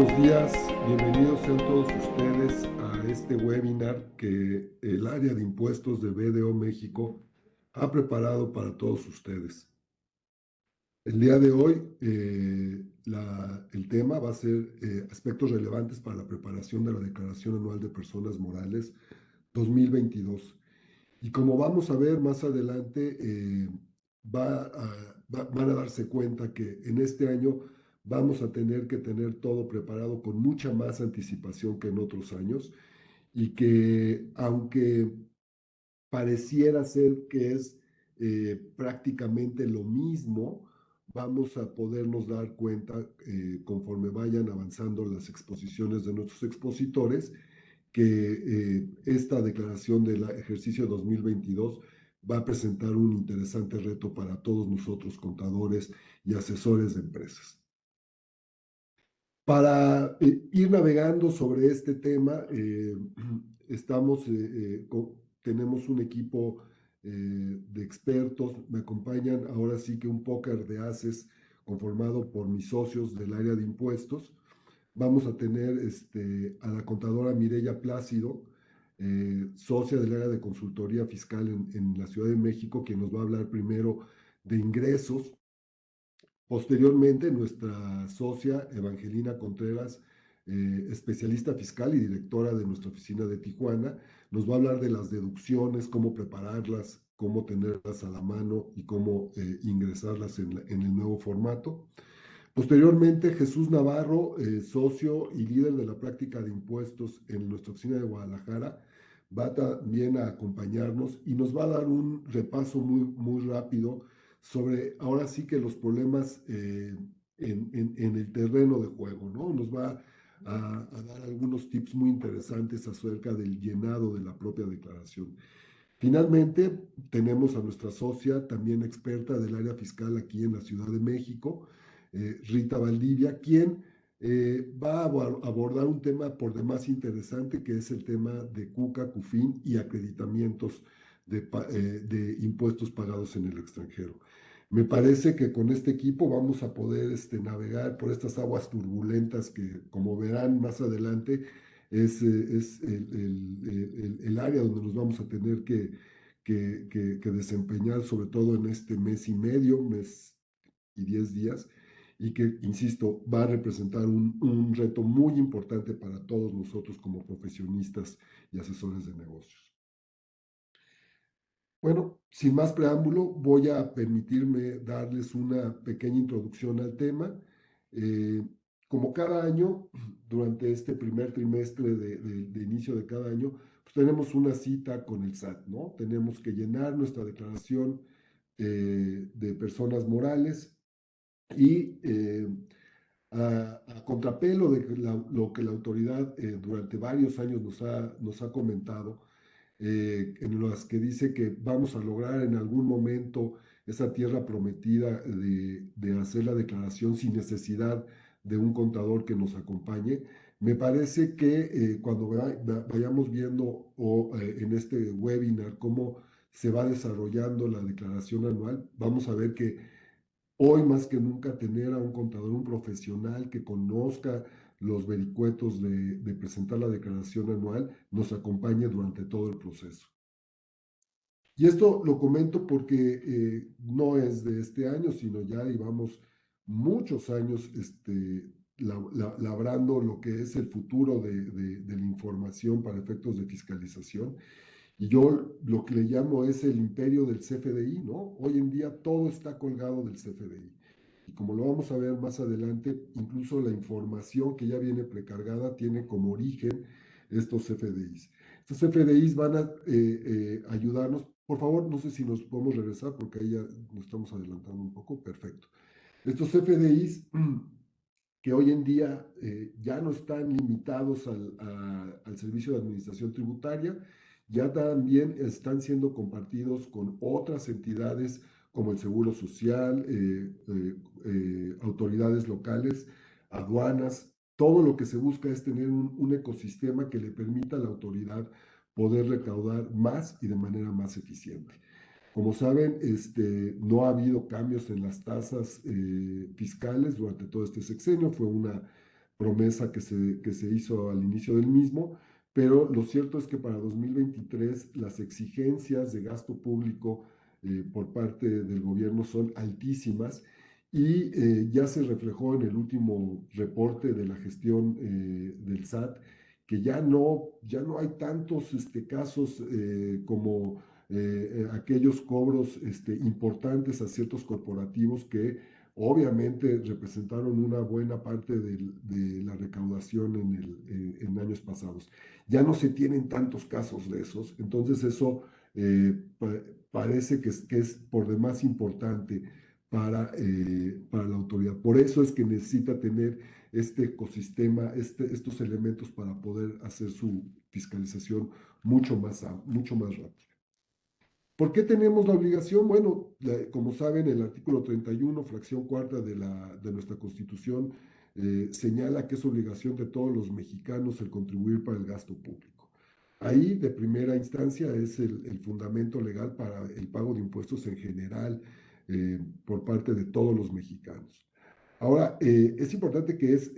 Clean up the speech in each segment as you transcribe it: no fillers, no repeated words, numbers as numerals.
buenos días, bienvenidos sean todos ustedes a este webinar que el área de impuestos de BDO México ha preparado para todos ustedes. El día de hoy el tema va a ser aspectos relevantes para la preparación de la Declaración Anual de Personas Morales 2022. Y como vamos a ver más adelante, van a darse cuenta que en este año vamos a tener que tener todo preparado con mucha más anticipación que en otros años y que aunque pareciera ser que es prácticamente lo mismo, vamos a podernos dar cuenta conforme vayan avanzando las exposiciones de nuestros expositores que esta declaración del ejercicio 2022 va a presentar un interesante reto para todos nosotros, contadores y asesores de empresas. Para ir navegando sobre este tema, tenemos un equipo de expertos, me acompañan ahora sí que un póker de ases conformado por mis socios del área de impuestos. Vamos a tener a la contadora Mireya Plácido, socia del área de consultoría fiscal en la Ciudad de México, quien nos va a hablar primero de ingresos. Posteriormente, nuestra socia Evangelina Contreras, especialista fiscal y directora de nuestra oficina de Tijuana, nos va a hablar de las deducciones, cómo prepararlas, cómo tenerlas a la mano y cómo ingresarlas en el nuevo formato. Posteriormente, Jesús Navarro, socio y líder de la práctica de impuestos en nuestra oficina de Guadalajara, va también a acompañarnos y nos va a dar un repaso muy rápido sobre ahora sí que los problemas en el terreno de juego, ¿no? Nos va a dar algunos tips muy interesantes acerca del llenado de la propia declaración. Finalmente, tenemos a nuestra socia, también experta del área fiscal aquí en la Ciudad de México, Rita Valdivia, quien va a abordar un tema por demás interesante, que es el tema de CUCA, CUFIN y acreditamientos de impuestos pagados en el extranjero. Me parece que con este equipo vamos a poder navegar por estas aguas turbulentas que, como verán más adelante, es el área donde nos vamos a tener que desempeñar, sobre todo en este mes y medio, mes y 10 días, y que, insisto, va a representar un reto muy importante para todos nosotros como profesionistas y asesores de negocios. Bueno, sin más preámbulo, voy a permitirme darles una pequeña introducción al tema. Eh, Como cada año, durante este primer trimestre de inicio de cada año, pues tenemos una cita con el SAT, ¿no? Tenemos que llenar nuestra declaración de personas morales y a contrapelo de lo que la autoridad durante varios años nos ha comentado, en las que dice que vamos a lograr en algún momento esa tierra prometida de hacer la declaración sin necesidad de un contador que nos acompañe. Me parece que cuando vayamos viendo en este webinar cómo se va desarrollando la declaración anual, vamos a ver que hoy más que nunca tener a un contador, un profesional que conozca los vericuetos de presentar la declaración anual, nos acompañe durante todo el proceso. Y esto lo comento porque no es de este año, sino ya llevamos muchos años labrando lo que es el futuro de la información para efectos de fiscalización. Y yo lo que le llamo es el imperio del CFDI, ¿no? Hoy en día todo está colgado del CFDI. Y como lo vamos a ver más adelante, incluso la información que ya viene precargada tiene como origen estos CFDIs. Estos CFDIs van a ayudarnos. Por favor, no sé si nos podemos regresar porque ahí ya nos estamos adelantando un poco. Perfecto. Estos CFDIs que hoy en día ya no están limitados al servicio de administración tributaria, ya también están siendo compartidos con otras entidades como el Seguro Social, autoridades locales, aduanas. Todo lo que se busca es tener un ecosistema que le permita a la autoridad poder recaudar más y de manera más eficiente. Como saben, no ha habido cambios en las tasas fiscales durante todo este sexenio. Fue una promesa que se hizo al inicio del mismo, pero lo cierto es que para 2023 las exigencias de gasto público por parte del gobierno son altísimas y ya se reflejó en el último reporte de la gestión del SAT que ya no hay tantos casos como aquellos cobros importantes a ciertos corporativos que obviamente representaron una buena parte de la recaudación en años pasados. Ya no se tienen tantos casos de esos, entonces eso parece que es por demás importante para la autoridad. Por eso es que necesita tener este ecosistema, estos elementos para poder hacer su fiscalización mucho más rápida. ¿Por qué tenemos la obligación? Bueno, como saben, el artículo 31, fracción cuarta de nuestra Constitución, señala que es obligación de todos los mexicanos el contribuir para el gasto público. Ahí, de primera instancia, es el fundamento legal para el pago de impuestos en general por parte de todos los mexicanos. Ahora, es importante que es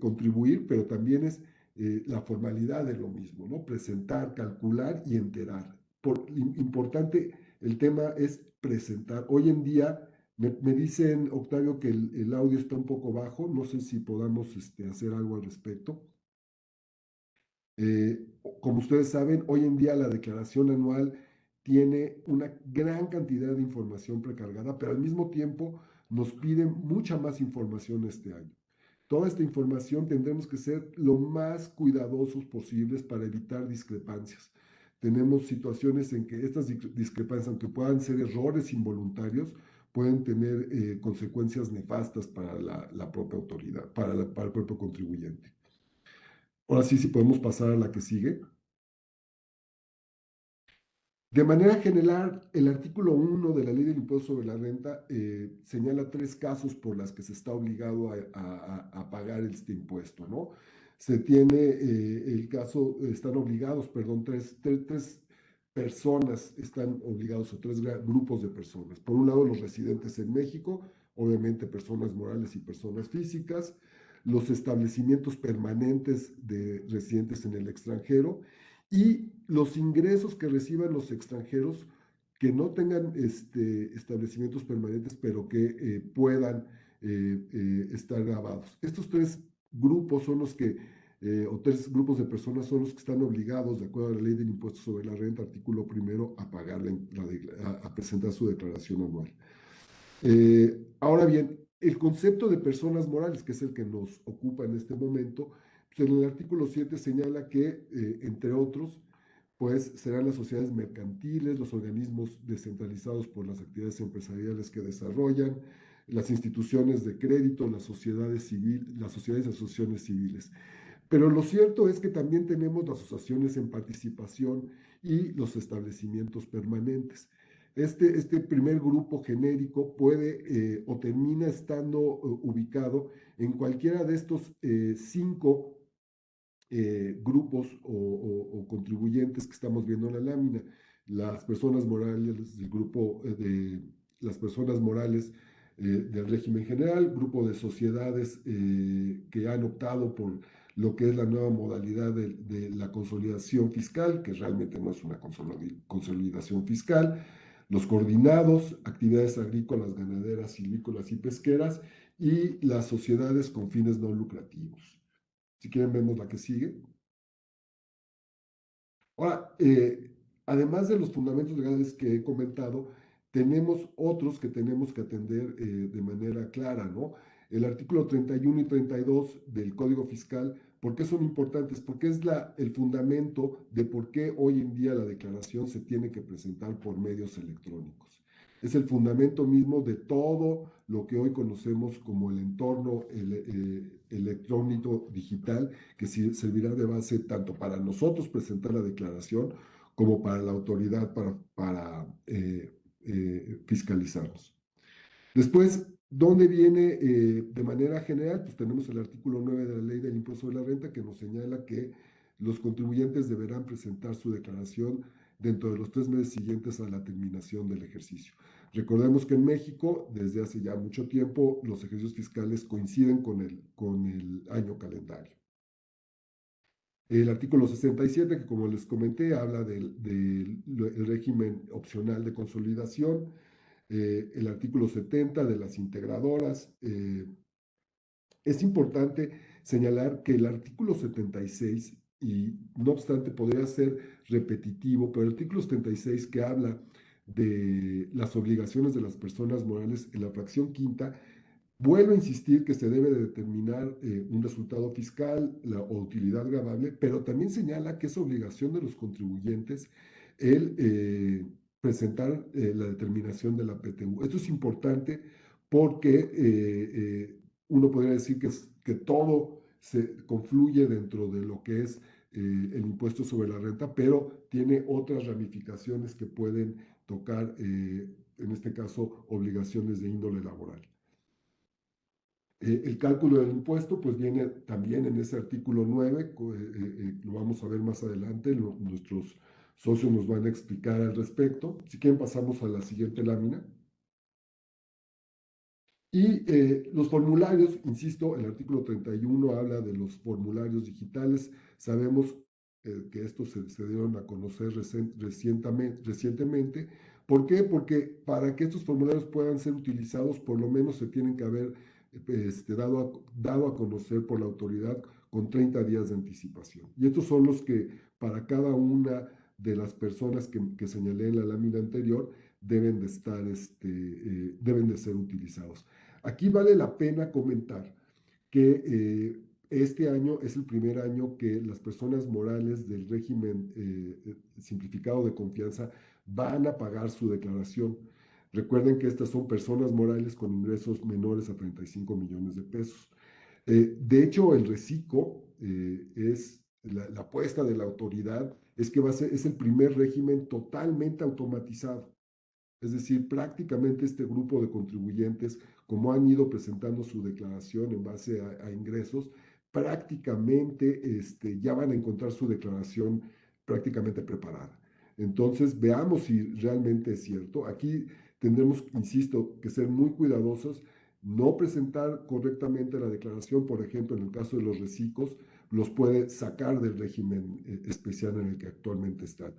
contribuir, pero también es la formalidad de lo mismo, ¿no? Presentar, calcular y enterar. Importante, el tema es presentar. Hoy en día me dicen, Octavio, que el audio está un poco bajo, no sé si podamos hacer algo al respecto. Eh, Como ustedes saben, hoy en día la declaración anual tiene una gran cantidad de información precargada, pero al mismo tiempo nos piden mucha más información este año. Toda esta información tendremos que ser lo más cuidadosos posibles para evitar discrepancias. Tenemos situaciones en que estas discrepancias, aunque puedan ser errores involuntarios, pueden tener consecuencias nefastas para la propia autoridad, para el propio contribuyente. Ahora sí, si podemos pasar a la que sigue. De manera general, el artículo 1 de la Ley del Impuesto sobre la Renta señala tres casos por las que se está obligado a pagar este impuesto, ¿no? Se tiene el caso, están obligados, perdón, tres personas están obligados, o tres grupos de personas. Por un lado, los residentes en México, obviamente personas morales y personas físicas, los establecimientos permanentes de residentes en el extranjero, y los ingresos que reciban los extranjeros que no tengan establecimientos permanentes, pero que puedan estar grabados. Estos tres grupos son los que, o tres grupos de personas son los que están obligados, de acuerdo a la ley del impuesto sobre la renta, artículo primero, a pagar a presentar su declaración anual. Ahora bien, el concepto de personas morales, que es el que nos ocupa en este momento, pues en el artículo 7 señala que, entre otros, pues serán las sociedades mercantiles, los organismos descentralizados por las actividades empresariales que desarrollan, las instituciones de crédito, las sociedades y asociaciones civiles. Pero lo cierto es que también tenemos las asociaciones en participación y los establecimientos permanentes. Este primer grupo genérico puede o termina estando ubicado en cualquiera de estos cinco grupos o contribuyentes que estamos viendo en la lámina. Las personas morales del grupo de las personas morales del régimen general, grupo de sociedades que han optado por lo que es la nueva modalidad de la consolidación fiscal, que realmente no es una consolidación fiscal, los coordinados, actividades agrícolas, ganaderas, silvícolas y pesqueras, y las sociedades con fines no lucrativos. Si quieren, vemos la que sigue. Ahora, además de los fundamentos legales que he comentado, tenemos otros que tenemos que atender de manera clara, ¿no? El artículo 31 y 32 del Código Fiscal, ¿por qué son importantes? Porque es el fundamento de por qué hoy en día la declaración se tiene que presentar por medios electrónicos. Es el fundamento mismo de todo lo que hoy conocemos como el entorno electrónico digital, que servirá de base tanto para nosotros presentar la declaración como para la autoridad para fiscalizarnos. Después, ¿dónde viene de manera general? Pues tenemos el artículo 9 de la Ley del Impuesto sobre la Renta que nos señala que los contribuyentes deberán presentar su declaración dentro de los 3 meses siguientes a la terminación del ejercicio. Recordemos que en México, desde hace ya mucho tiempo, los ejercicios fiscales coinciden con el año calendario. El artículo 67, que como les comenté, habla del régimen opcional de consolidación. El artículo 70 de las integradoras. Es importante señalar que el artículo 76, y no obstante podría ser repetitivo, pero el artículo 76 que habla de las obligaciones de las personas morales en la fracción quinta, vuelvo a insistir que se debe de determinar un resultado fiscal o utilidad gravable, pero también señala que es obligación de los contribuyentes el presentar la determinación de la PTU. Esto es importante porque uno podría decir que todo se confluye dentro de lo que es el impuesto sobre la renta, pero tiene otras ramificaciones que pueden tocar, en este caso, obligaciones de índole laboral. El cálculo del impuesto, pues viene también en ese artículo 9, lo vamos a ver más adelante, nuestros socios nos van a explicar al respecto. Si quieren, pasamos a la siguiente lámina. Y los formularios, insisto, el artículo 31 habla de los formularios digitales. Sabemos que estos se dieron a conocer recientemente. ¿Por qué? Porque para que estos formularios puedan ser utilizados, por lo menos se tienen que haber dado a conocer por la autoridad con 30 días de anticipación. Y estos son los que para cada una de las personas que señalé en la lámina anterior deben de estar, deben de ser utilizados. Aquí vale la pena comentar que este año es el primer año que las personas morales del régimen simplificado de confianza van a pagar su declaración. Recuerden que estas son personas morales con ingresos menores a 35 millones de pesos. De hecho, el reciclo es la apuesta de la autoridad, es que es el primer régimen totalmente automatizado. Es decir, prácticamente este grupo de contribuyentes, como han ido presentando su declaración en base a ingresos, prácticamente ya van a encontrar su declaración prácticamente preparada. Entonces, veamos si realmente es cierto. Aquí tendremos, insisto, que ser muy cuidadosos, no presentar correctamente la declaración, por ejemplo, en el caso de los reciclos, los puede sacar del régimen especial en el que actualmente están.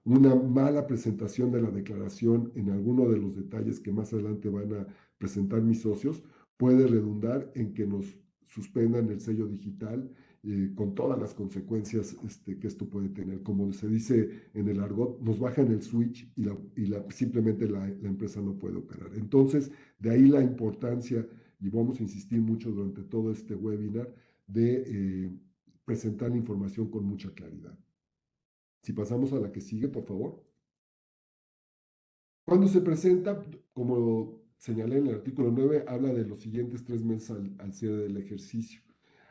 Una mala presentación de la declaración en alguno de los detalles que más adelante van a presentar mis socios puede redundar en que nos suspendan el sello digital con todas las consecuencias que esto puede tener. Como se dice en el argot, nos bajan el switch simplemente la empresa no puede operar. Entonces, de ahí la importancia, y vamos a insistir mucho durante todo este webinar, de presentar la información con mucha claridad. Si pasamos a la que sigue, por favor. Cuando se presenta, como señalé en el artículo 9, habla de los siguientes 3 meses al cierre del ejercicio.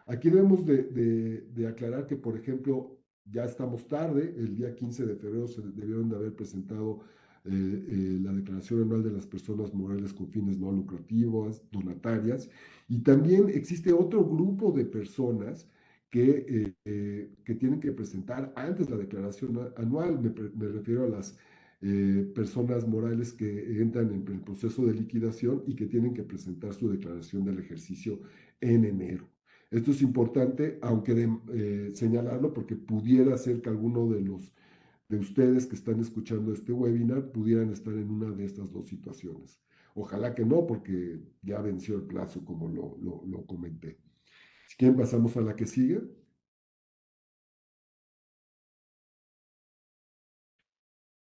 Aquí debemos de aclarar que, por ejemplo, ya estamos tarde, el día 15 de febrero se debieron de haber presentado la declaración anual de las personas morales con fines no lucrativos, donatarias, y también existe otro grupo de personas que tienen que presentar antes la declaración anual. Me refiero a las personas morales que entran en el proceso de liquidación y que tienen que presentar su declaración del ejercicio en enero. Esto es importante, aunque señalarlo porque pudiera ser que alguno de ustedes que están escuchando este webinar pudieran estar en una de estas dos situaciones. Ojalá que no, porque ya venció el plazo, como lo comenté. Si quieren, pasamos a la que sigue.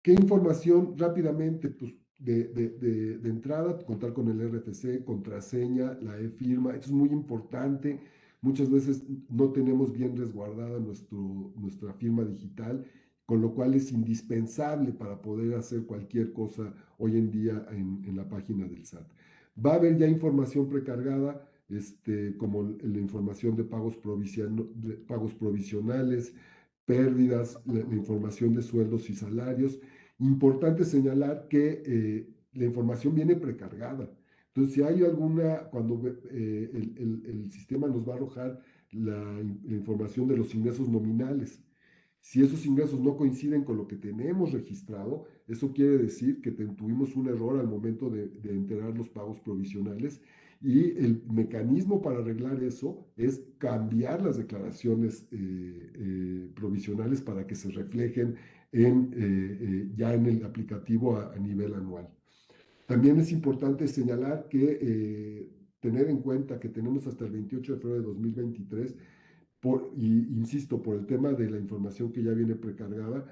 ¿Qué información rápidamente? Pues de entrada, contar con el RFC, contraseña, la e-firma, esto es muy importante. Muchas veces no tenemos bien resguardada nuestra firma digital, con lo cual es indispensable para poder hacer cualquier cosa hoy en día en la página del SAT. Va a haber ya información precargada, como la información de pagos provisionales, pérdidas, la información de sueldos y salarios. Importante señalar que la información viene precargada. Entonces, si hay alguna, cuando el sistema nos va a arrojar la información de los ingresos nominales. Si esos ingresos no coinciden con lo que tenemos registrado, eso quiere decir que tuvimos un error al momento de enterar los pagos provisionales, y el mecanismo para arreglar eso es cambiar las declaraciones provisionales para que se reflejen ya en el aplicativo a nivel anual. También es importante señalar que tener en cuenta que tenemos hasta el 28 de febrero de 2023, insisto, por el tema de la información que ya viene precargada,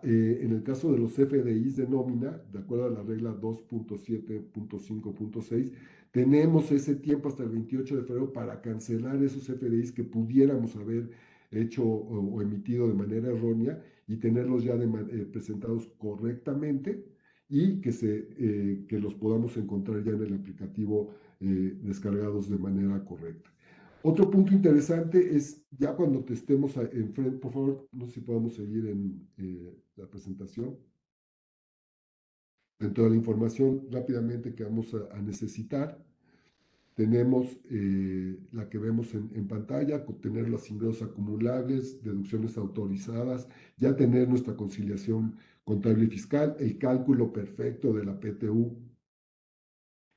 en el caso de los FDIs de nómina, de acuerdo a la regla 2.7.5.6, tenemos ese tiempo hasta el 28 de febrero para cancelar esos FDIs que pudiéramos haber hecho o emitido de manera errónea, y tenerlos ya presentados correctamente, y que los podamos encontrar ya en el aplicativo descargados de manera correcta. Otro punto interesante es ya cuando te estemos enfrente. Por favor, no sé si podemos seguir en la presentación. Dentro de la información rápidamente que vamos a necesitar, tenemos la que vemos en pantalla, tener los ingresos acumulables, deducciones autorizadas, ya tener nuestra conciliación contable y fiscal, el cálculo perfecto de la PTU,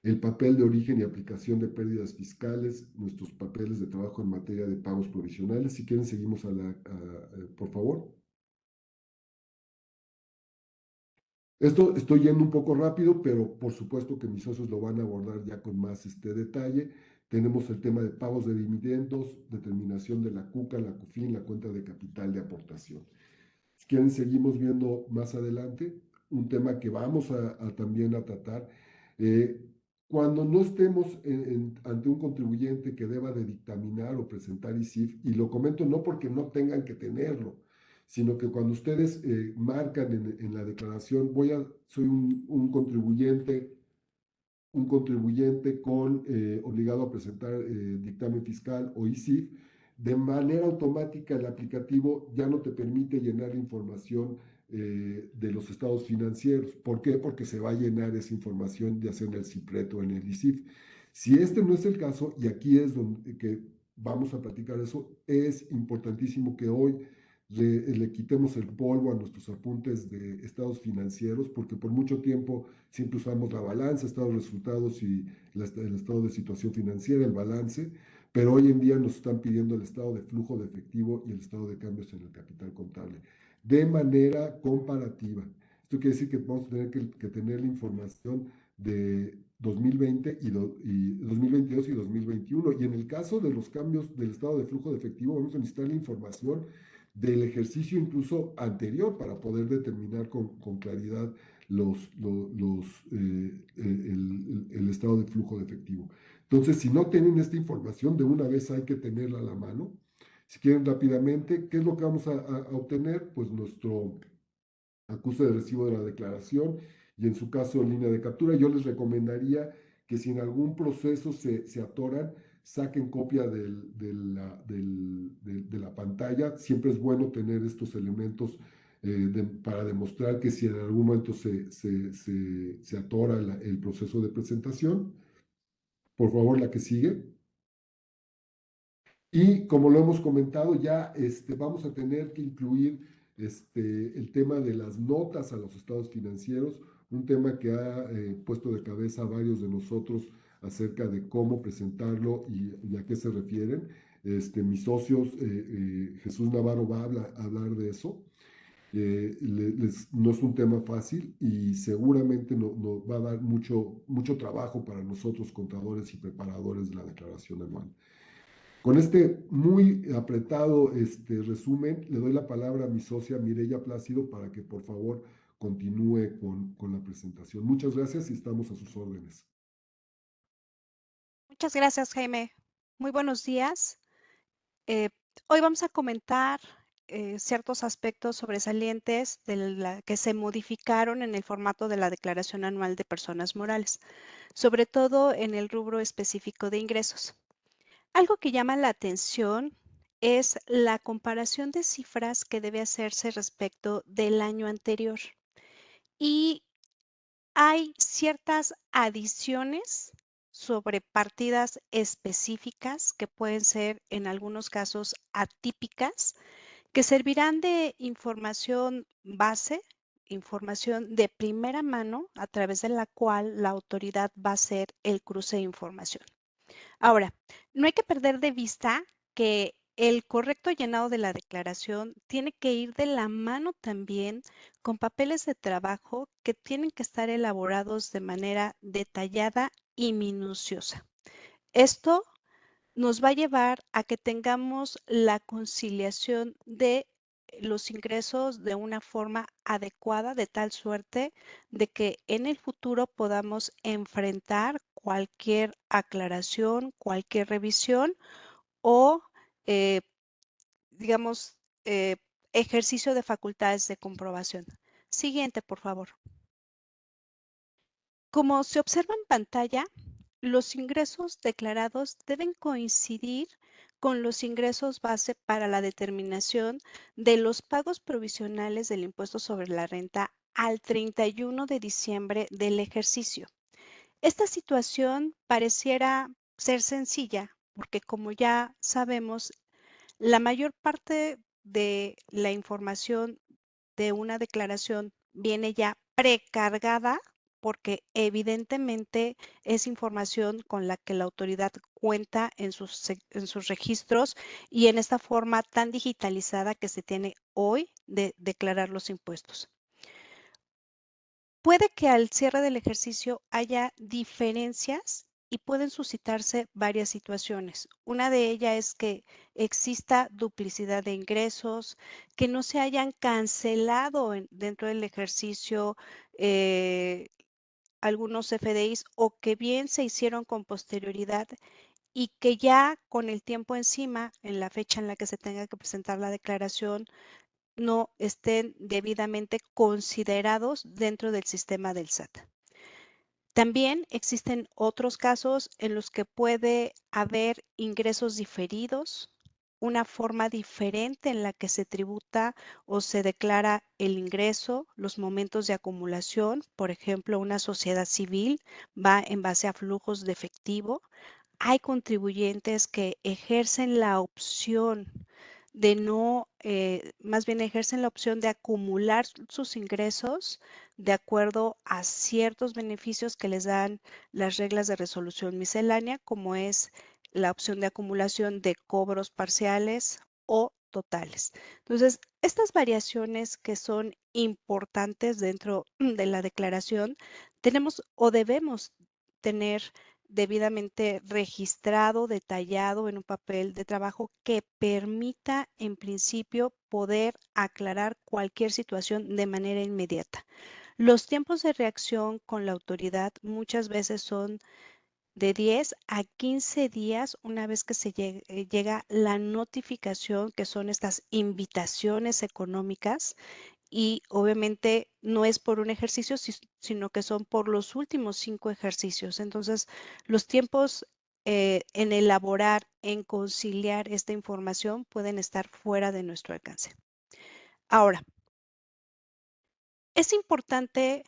el papel de origen y aplicación de pérdidas fiscales, nuestros papeles de trabajo en materia de pagos provisionales. Si quieren, seguimos por favor. Esto estoy yendo un poco rápido, pero por supuesto que mis socios lo van a abordar ya con más detalle. Tenemos el tema de pagos de dividendos, determinación de la CUCA, la CUFIN, la cuenta de capital de aportación. Si quieren, seguimos viendo más adelante un tema que vamos también a tratar. Cuando no estemos ante un contribuyente que deba de dictaminar o presentar ISIF, y lo comento no porque no tengan que tenerlo, sino que cuando ustedes marcan en la declaración, soy un contribuyente obligado a presentar dictamen fiscal o ISIF, de manera automática el aplicativo ya no te permite llenar la información de los estados financieros. ¿Por qué? Porque se va a llenar esa información ya sea en el CIPRET o en el ISIF. Si este no es el caso, y aquí es donde que vamos a platicar eso, es importantísimo que hoy le quitemos el polvo a nuestros apuntes de estados financieros, porque por mucho tiempo siempre usamos la balanza, estado de resultados y el estado de situación financiera, el balance, pero hoy en día nos están pidiendo el estado de flujo de efectivo y el estado de cambios en el capital contable de manera comparativa. Esto quiere decir que vamos a tener que tener la información de 2020 y 2022 y 2021. Y en el caso de los cambios del estado de flujo de efectivo, vamos a necesitar la información del ejercicio incluso anterior para poder determinar con claridad el estado de flujo de efectivo. Entonces, si no tienen esta información, de una vez hay que tenerla a la mano. Si quieren rápidamente, ¿qué es lo que vamos a obtener? Pues nuestro acuse de recibo de la declaración, y en su caso línea de captura. Yo les recomendaría que si en algún proceso se atoran, saquen copia de la pantalla. Siempre es bueno tener estos elementos para demostrar que si en algún momento se atora el proceso de presentación. Por favor, la que sigue. Y como lo hemos comentado, ya vamos a tener que incluir el tema de las notas a los estados financieros, un tema que ha puesto de cabeza a varios de nosotros acerca de cómo presentarlo y a qué se refieren. Mis socios, Jesús Navarro va a hablar de eso. No es un tema fácil, y seguramente nos va a dar mucho trabajo para nosotros, contadores y preparadores de la declaración anual. Con este muy apretado resumen, le doy la palabra a mi socia Mireya Plácido para que por favor continúe con la presentación. Muchas gracias y estamos a sus órdenes. Muchas gracias, Jaime. Muy buenos días. Hoy vamos a comentar ciertos aspectos sobresalientes que se modificaron en el formato de la Declaración Anual de Personas Morales, sobre todo en el rubro específico de ingresos. Algo que llama la atención es la comparación de cifras que debe hacerse respecto del año anterior. Y hay ciertas adiciones sobre partidas específicas que pueden ser en algunos casos atípicas, que servirán de información base, información de primera mano a través de la cual la autoridad va a hacer el cruce de información. Ahora, no hay que perder de vista que el correcto llenado de la declaración tiene que ir de la mano también con papeles de trabajo que tienen que estar elaborados de manera detallada y minuciosa. Esto nos va a llevar a que tengamos la conciliación de los ingresos de una forma adecuada, de tal suerte de que en el futuro podamos enfrentar cualquier aclaración, cualquier revisión o, eh, digamos, eh, ejercicio de facultades de comprobación. Siguiente, por favor. Como se observa en pantalla, los ingresos declarados deben coincidir con los ingresos base para la determinación de los pagos provisionales del impuesto sobre la renta al 31 de diciembre del ejercicio. Esta situación pareciera ser sencilla porque, como ya sabemos, la mayor parte de la información de una declaración viene ya precargada porque evidentemente es información con la que la autoridad cuenta en sus registros y en esta forma tan digitalizada que se tiene hoy de declarar los impuestos. Puede que al cierre del ejercicio haya diferencias y pueden suscitarse varias situaciones. Una de ellas es que exista duplicidad de ingresos, que no se hayan cancelado dentro del ejercicio eh, algunos FDIs o que bien se hicieron con posterioridad y que ya con el tiempo encima, en la fecha en la que se tenga que presentar la declaración, no estén debidamente considerados dentro del sistema del SAT. También existen otros casos en los que puede haber ingresos diferidos, una forma diferente en la que se tributa o se declara el ingreso, los momentos de acumulación. Por ejemplo, una sociedad civil va en base a flujos de efectivo. Hay contribuyentes que ejercen la opción de no, más bien ejercen la opción de acumular sus ingresos de acuerdo a ciertos beneficios que les dan las reglas de resolución miscelánea, como es la opción de acumulación de cobros parciales o totales. Entonces, estas variaciones que son importantes dentro de la declaración, tenemos o debemos tener debidamente registrado, detallado en un papel de trabajo que permita en principio poder aclarar cualquier situación de manera inmediata. Los tiempos de reacción con la autoridad muchas veces son de 10 a 15 días una vez que se llega la notificación, que son estas invitaciones económicas, y obviamente no es por un ejercicio, sino que son por los últimos 5 ejercicios. Entonces, los tiempos en elaborar, en conciliar esta información pueden estar fuera de nuestro alcance. Ahora, es importante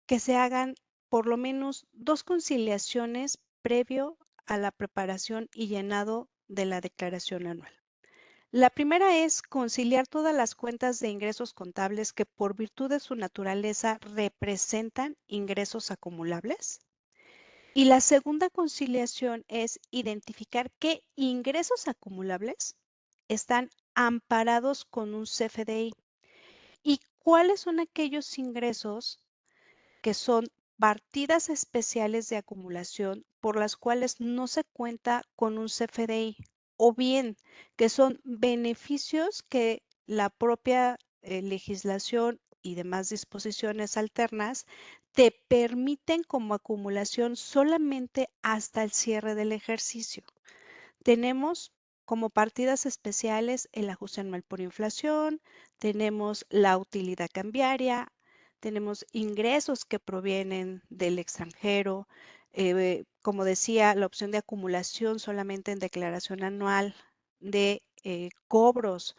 que se hagan por lo menos 2 conciliaciones previo a la preparación y llenado de la declaración anual. La primera es conciliar todas las cuentas de ingresos contables que por virtud de su naturaleza representan ingresos acumulables. Y la segunda conciliación es identificar qué ingresos acumulables están amparados con un CFDI y cuáles son aquellos ingresos que son partidas especiales de acumulación por las cuales no se cuenta con un CFDI, o bien que son beneficios que la propia legislación y demás disposiciones alternas te permiten como acumulación solamente hasta el cierre del ejercicio. Tenemos como partidas especiales el ajuste anual por inflación, tenemos la utilidad cambiaria, tenemos ingresos que provienen del extranjero, como decía, la opción de acumulación solamente en declaración anual de cobros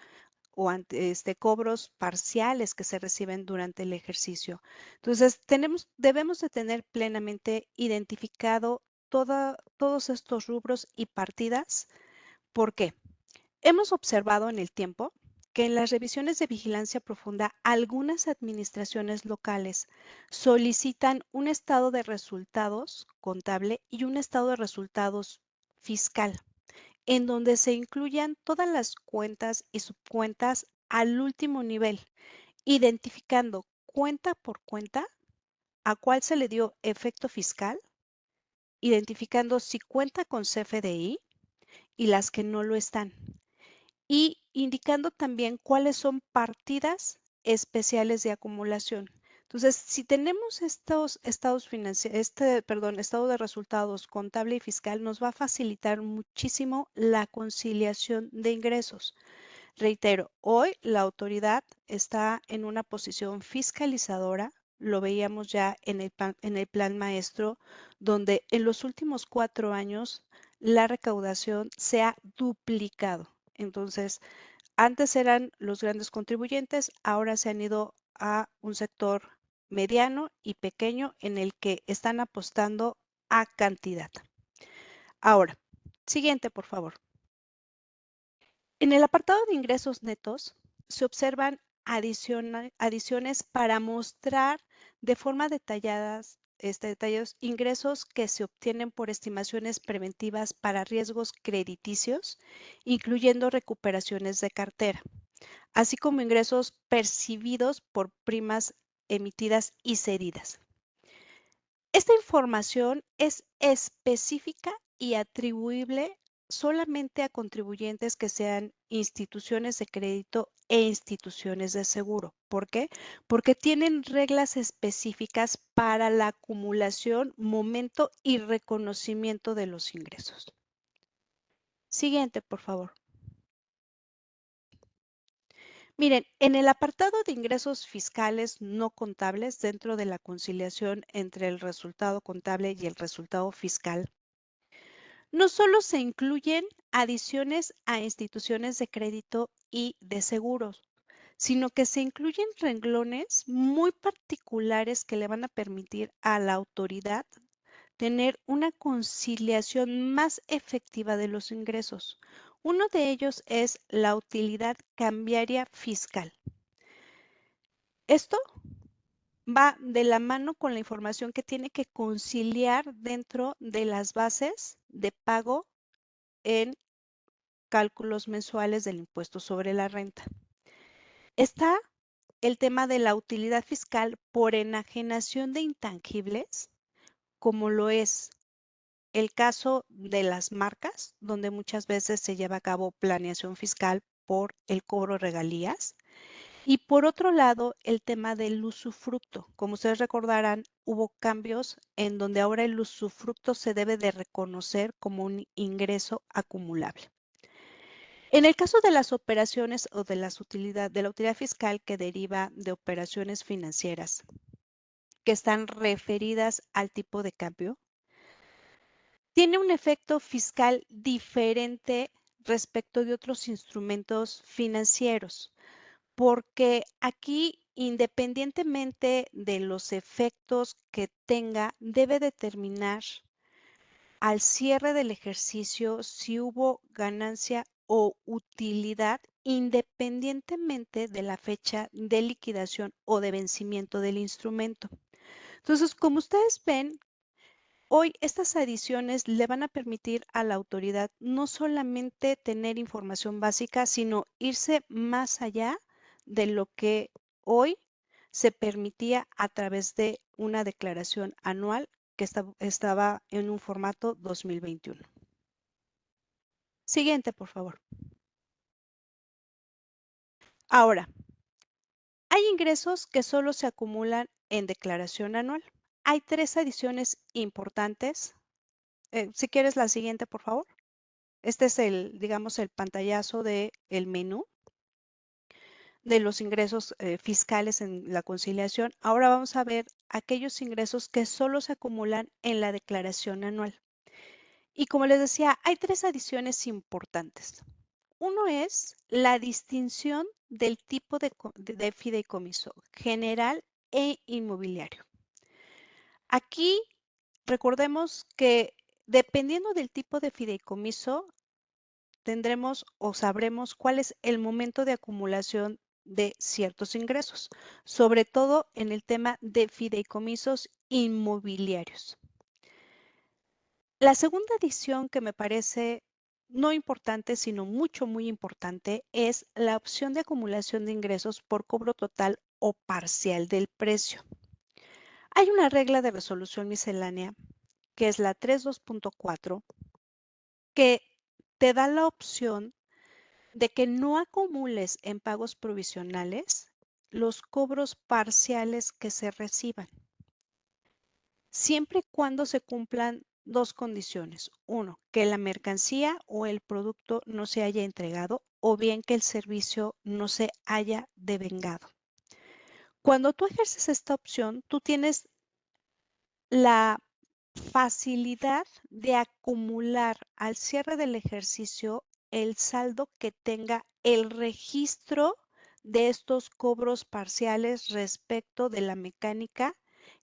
o cobros parciales que se reciben durante el ejercicio. Entonces, debemos de tener plenamente identificado todos estos rubros y partidas. ¿Por qué? Hemos observado en el tiempo que en las revisiones de vigilancia profunda algunas administraciones locales solicitan un estado de resultados contable y un estado de resultados fiscal, en donde se incluyan todas las cuentas y subcuentas al último nivel, identificando cuenta por cuenta a cuál se le dio efecto fiscal, identificando si cuenta con CFDI y las que no lo están, y indicando también cuáles son partidas especiales de acumulación. Entonces, si tenemos estos estados financieros, estado de resultados contable y fiscal, nos va a facilitar muchísimo la conciliación de ingresos. Reitero, hoy la autoridad está en una posición fiscalizadora. Lo veíamos ya en el plan maestro, donde en los últimos 4 años la recaudación se ha duplicado. Entonces, antes eran los grandes contribuyentes, ahora se han ido a un sector mediano y pequeño en el que están apostando a cantidad. Ahora, siguiente, por favor. En el apartado de ingresos netos se observan adiciones para mostrar de forma detallados ingresos que se obtienen por estimaciones preventivas para riesgos crediticios, incluyendo recuperaciones de cartera, así como ingresos percibidos por primas emitidas y cedidas. Esta información es específica y atribuible solamente a contribuyentes que sean instituciones de crédito e instituciones de seguro. ¿Por qué? Porque tienen reglas específicas para la acumulación, momento y reconocimiento de los ingresos. Siguiente, por favor. Miren, en el apartado de ingresos fiscales no contables dentro de la conciliación entre el resultado contable y el resultado fiscal, no solo se incluyen adiciones a instituciones de crédito y de seguros, sino que se incluyen renglones muy particulares que le van a permitir a la autoridad tener una conciliación más efectiva de los ingresos. Uno de ellos es la utilidad cambiaria fiscal. Esto va de la mano con la información que tiene que conciliar dentro de las bases de pago en cálculos mensuales del impuesto sobre la renta. Está el tema de la utilidad fiscal por enajenación de intangibles, como lo es el caso de las marcas, donde muchas veces se lleva a cabo planeación fiscal por el cobro de regalías. Y por otro lado, el tema del usufructo. Como ustedes recordarán, hubo cambios en donde ahora el usufructo se debe de reconocer como un ingreso acumulable. En el caso de las operaciones o de la utilidad fiscal que deriva de operaciones financieras que están referidas al tipo de cambio, tiene un efecto fiscal diferente respecto de otros instrumentos financieros, porque aquí, independientemente de los efectos que tenga, debe determinar al cierre del ejercicio si hubo ganancia o utilidad independientemente de la fecha de liquidación o de vencimiento del instrumento. Entonces, como ustedes ven, hoy estas adiciones le van a permitir a la autoridad no solamente tener información básica, sino irse más allá de lo que hoy se permitía a través de una declaración anual que estaba en un formato 2021. Siguiente, por favor. Ahora, hay ingresos que solo se acumulan en declaración anual. Hay 3 adiciones importantes. Si quieres la siguiente, por favor. Este es digamos, el pantallazo del menú de los ingresos fiscales en la conciliación. Ahora vamos a ver aquellos ingresos que solo se acumulan en la declaración anual. Y como les decía, hay 3 adiciones importantes. Uno es la distinción del tipo de fideicomiso general e inmobiliario. Aquí recordemos que dependiendo del tipo de fideicomiso, tendremos o sabremos cuál es el momento de acumulación de ciertos ingresos, sobre todo en el tema de fideicomisos inmobiliarios. La segunda adición que me parece no importante, sino muy importante, es la opción de acumulación de ingresos por cobro total o parcial del precio. Hay una regla de resolución miscelánea, que es la 3.2.4, que te da la opción de que no acumules en pagos provisionales los cobros parciales que se reciban, siempre y cuando se cumplan dos condiciones. Uno, que la mercancía o el producto no se haya entregado o bien que el servicio no se haya devengado. Cuando tú ejerces esta opción, tú tienes la facilidad de acumular al cierre del ejercicio el saldo que tenga el registro de estos cobros parciales respecto de la mecánica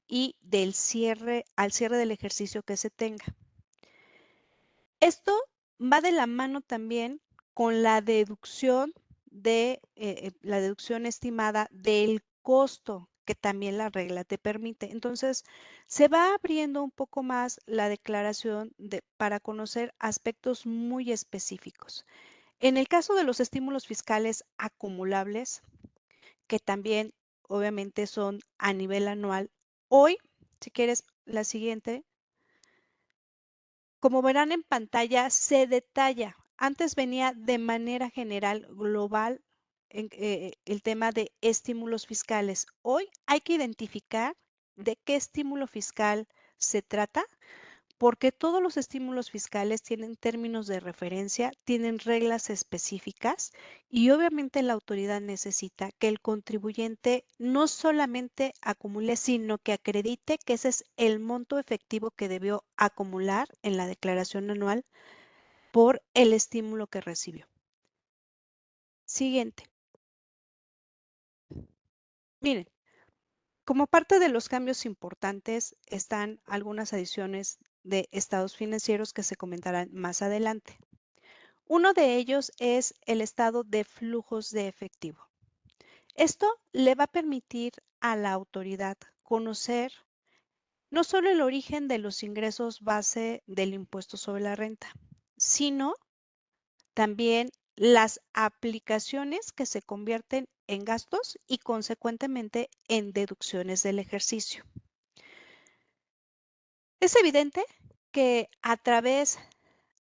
y del cierre al cierre del ejercicio que se tenga. Esto va de la mano también con la deducción la deducción estimada del costo que también la regla te permite. Entonces, se va abriendo un poco más la declaración para conocer aspectos muy específicos. En el caso de los estímulos fiscales acumulables, que también obviamente son a nivel anual, hoy, si quieres la siguiente, como verán en pantalla, se detalla. Antes venía de manera general, global, el tema de estímulos fiscales. Hoy hay que identificar de qué estímulo fiscal se trata, porque todos los estímulos fiscales tienen términos de referencia, tienen reglas específicas y obviamente la autoridad necesita que el contribuyente no solamente acumule, sino que acredite que ese es el monto efectivo que debió acumular en la declaración anual por el estímulo que recibió. Siguiente. Miren, como parte de los cambios importantes están algunas adiciones de estados financieros que se comentarán más adelante. Uno de ellos es el estado de flujos de efectivo. Esto le va a permitir a la autoridad conocer no solo el origen de los ingresos base del impuesto sobre la renta, sino también las aplicaciones que se convierten en gastos y consecuentemente en deducciones del ejercicio. Es evidente que a través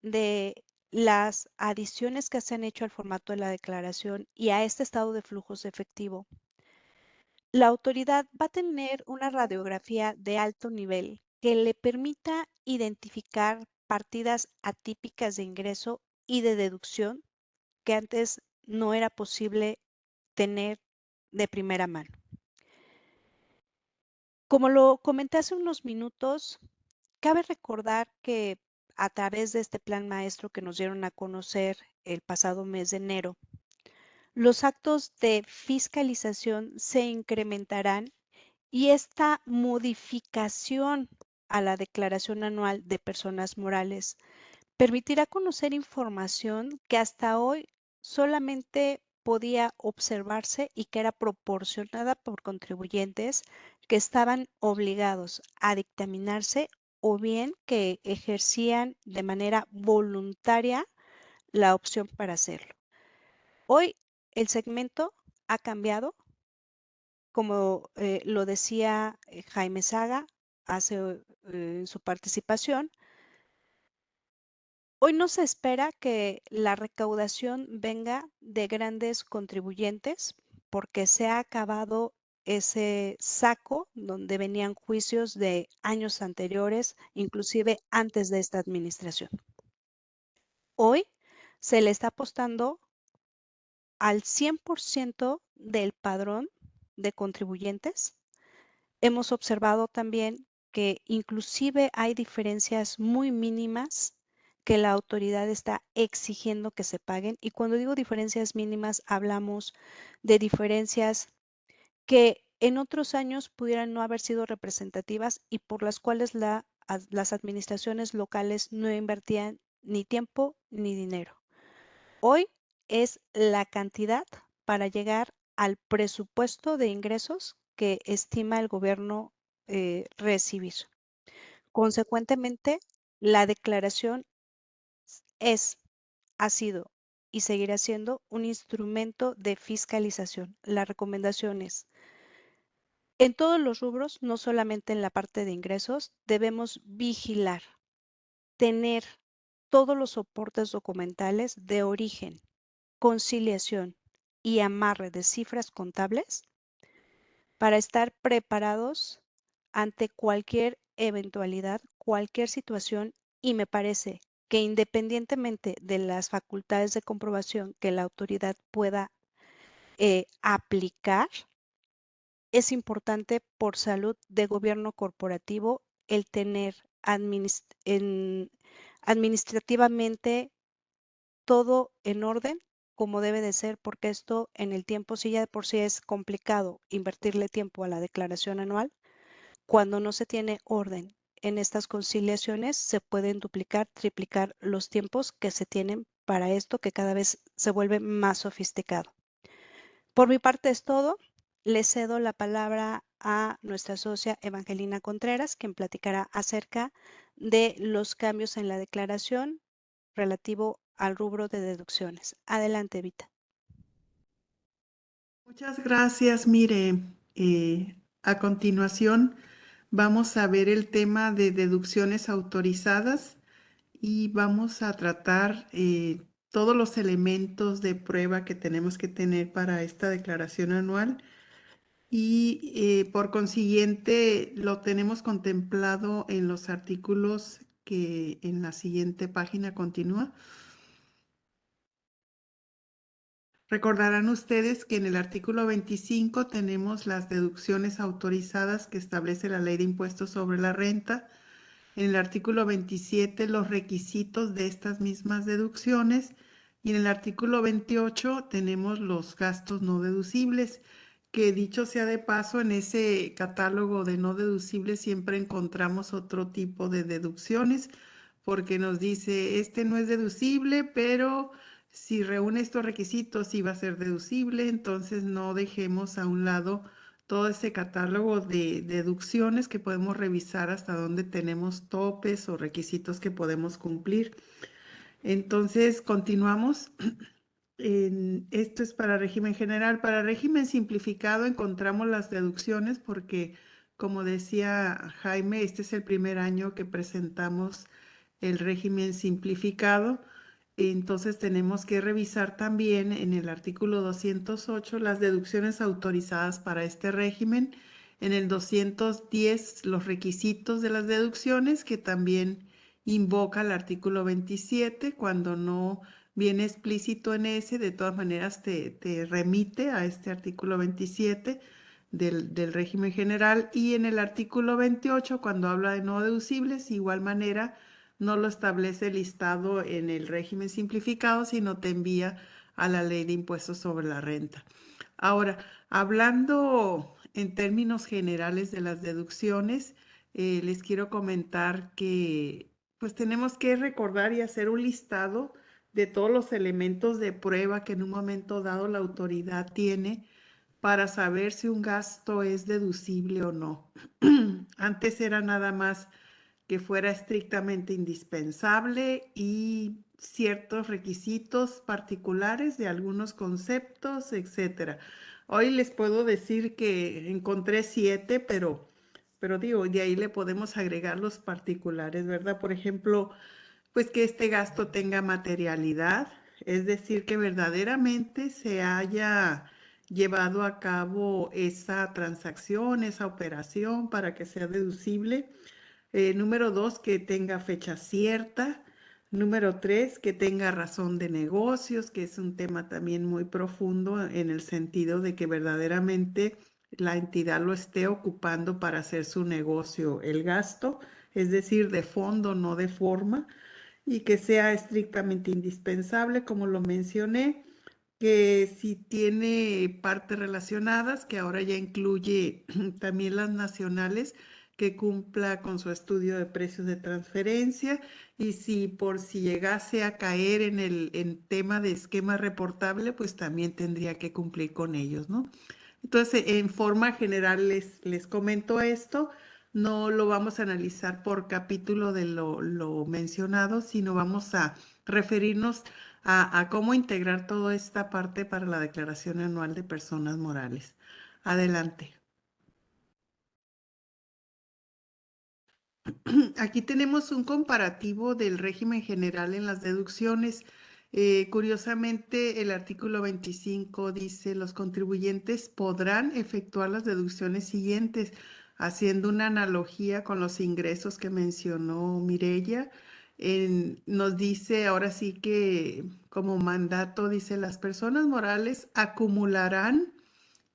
de las adiciones que se han hecho al formato de la declaración y a este estado de flujos de efectivo, la autoridad va a tener una radiografía de alto nivel que le permita identificar partidas atípicas de ingreso y de deducción que antes no era posible tener de primera mano. Como lo comenté hace unos minutos, cabe recordar que a través de este plan maestro que nos dieron a conocer el pasado mes de enero, los actos de fiscalización se incrementarán y esta modificación a la declaración anual de personas morales permitirá conocer información que hasta hoy solamente podía observarse y que era proporcionada por contribuyentes que estaban obligados a dictaminarse o bien que ejercían de manera voluntaria la opción para hacerlo. Hoy el segmento ha cambiado, como lo decía Jaime Saga hace en su participación. Hoy no se espera que la recaudación venga de grandes contribuyentes porque se ha acabado ese saco donde venían juicios de años anteriores, inclusive antes de esta administración. Hoy se le está apostando al 100% del padrón de contribuyentes. Hemos observado también que inclusive hay diferencias muy mínimas que la autoridad está exigiendo que se paguen. Y cuando digo diferencias mínimas, hablamos de diferencias que en otros años pudieran no haber sido representativas y por las cuales las administraciones locales no invertían ni tiempo ni dinero. hoy es la cantidad para llegar al presupuesto de ingresos que estima el gobierno recibir. Consecuentemente, la declaración es, ha sido y seguirá siendo un instrumento de fiscalización. La recomendación es, en todos los rubros, no solamente en la parte de ingresos, debemos vigilar, tener todos los soportes documentales de origen, conciliación y amarre de cifras contables para estar preparados ante cualquier eventualidad, cualquier situación, y me parece que independientemente de las facultades de comprobación que la autoridad pueda aplicar, es importante por salud de gobierno corporativo el tener administrativamente todo en orden como debe de ser, porque esto en el tiempo, si ya de por sí es complicado invertirle tiempo a la declaración anual, cuando no se tiene orden en estas conciliaciones, se pueden duplicar, triplicar los tiempos que se tienen para esto, que cada vez se vuelve más sofisticado. Por mi parte es todo. Le cedo la palabra a nuestra socia Evangelina Contreras, quien platicará acerca de los cambios en la declaración relativo al rubro de deducciones. Adelante, Vita. Muchas gracias. Mire, a continuación vamos a ver el tema de deducciones autorizadas y vamos a tratar todos los elementos de prueba que tenemos que tener para esta declaración anual y por consiguiente lo tenemos contemplado en los artículos que en la siguiente página continúa. Recordarán ustedes que en el artículo 25 tenemos las deducciones autorizadas que establece la Ley de Impuestos sobre la Renta. En el artículo 27 los requisitos de estas mismas deducciones. Y en el artículo 28 tenemos los gastos no deducibles, que dicho sea de paso, en ese catálogo de no deducibles siempre encontramos otro tipo de deducciones, porque nos dice, este no es deducible, pero si reúne estos requisitos sí va a ser deducible, entonces no dejemos a un lado todo ese catálogo de deducciones que podemos revisar hasta dónde tenemos topes o requisitos que podemos cumplir. Entonces, continuamos. Esto es para régimen general. Para régimen simplificado encontramos las deducciones porque, como decía Jaime, este es el primer año que presentamos el régimen simplificado. Entonces tenemos que revisar también en el artículo 208 las deducciones autorizadas para este régimen, en el 210 los requisitos de las deducciones, que también invoca el artículo 27. Cuando no viene explícito en ese, de todas maneras te remite a este artículo 27 del régimen general. Y en el artículo 28, cuando habla de no deducibles, igual manera no lo establece listado en el régimen simplificado, sino te envía a la Ley de Impuestos sobre la Renta. Ahora, hablando en términos generales de las deducciones, les quiero comentar que pues tenemos que recordar y hacer un listado de todos los elementos de prueba que en un momento dado la autoridad tiene para saber si un gasto es deducible o no. Antes era nada más que fuera estrictamente indispensable y ciertos requisitos particulares de algunos conceptos, etcétera. Hoy les puedo decir que encontré 7, pero digo, de ahí le podemos agregar los particulares, ¿verdad? Por ejemplo, pues que este gasto tenga materialidad, es decir, que verdaderamente se haya llevado a cabo esa transacción, esa operación para que sea deducible. Número 2, que tenga fecha cierta. Número 3, que tenga razón de negocios, que es un tema también muy profundo en el sentido de que verdaderamente la entidad lo esté ocupando para hacer su negocio, el gasto, es decir, de fondo, no de forma, y que sea estrictamente indispensable, como lo mencioné, que si tiene partes relacionadas, que ahora ya incluye también las nacionales, que cumpla con su estudio de precios de transferencia y si por si llegase a caer en el tema de esquema reportable, pues también tendría que cumplir con ellos, ¿no? Entonces, en forma general les comento esto. No lo vamos a analizar por capítulo de lo mencionado, sino vamos a referirnos a cómo integrar toda esta parte para la declaración anual de personas morales. Adelante. Aquí tenemos un comparativo del régimen general en las deducciones. Curiosamente, el artículo 25 dice, los contribuyentes podrán efectuar las deducciones siguientes, haciendo una analogía con los ingresos que mencionó Mireya. Nos dice, ahora sí que como mandato, dice, las personas morales acumularán,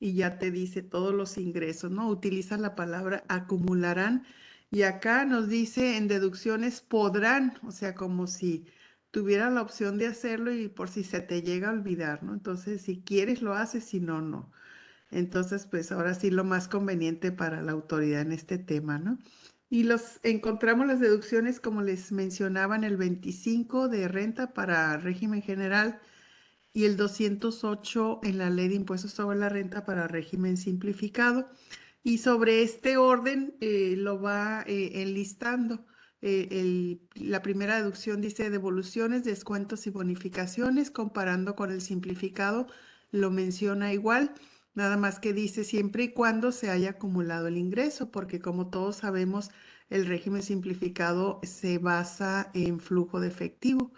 y ya te dice todos los ingresos, ¿no? Utiliza la palabra acumularán. Y acá nos dice en deducciones podrán, o sea, como si tuviera la opción de hacerlo y por si se te llega a olvidar, ¿no? Entonces, si quieres lo haces, si no, no. Entonces, pues ahora sí lo más conveniente para la autoridad en este tema, ¿no? Y encontramos las deducciones, como les mencionaba, en el 25 de renta para régimen general y el 208 en la Ley de Impuestos sobre la Renta para régimen simplificado. Y sobre este orden lo va enlistando. La primera deducción dice devoluciones, descuentos y bonificaciones, comparando con el simplificado, lo menciona igual, nada más que dice siempre y cuando se haya acumulado el ingreso, porque como todos sabemos, el régimen simplificado se basa en flujo de efectivo.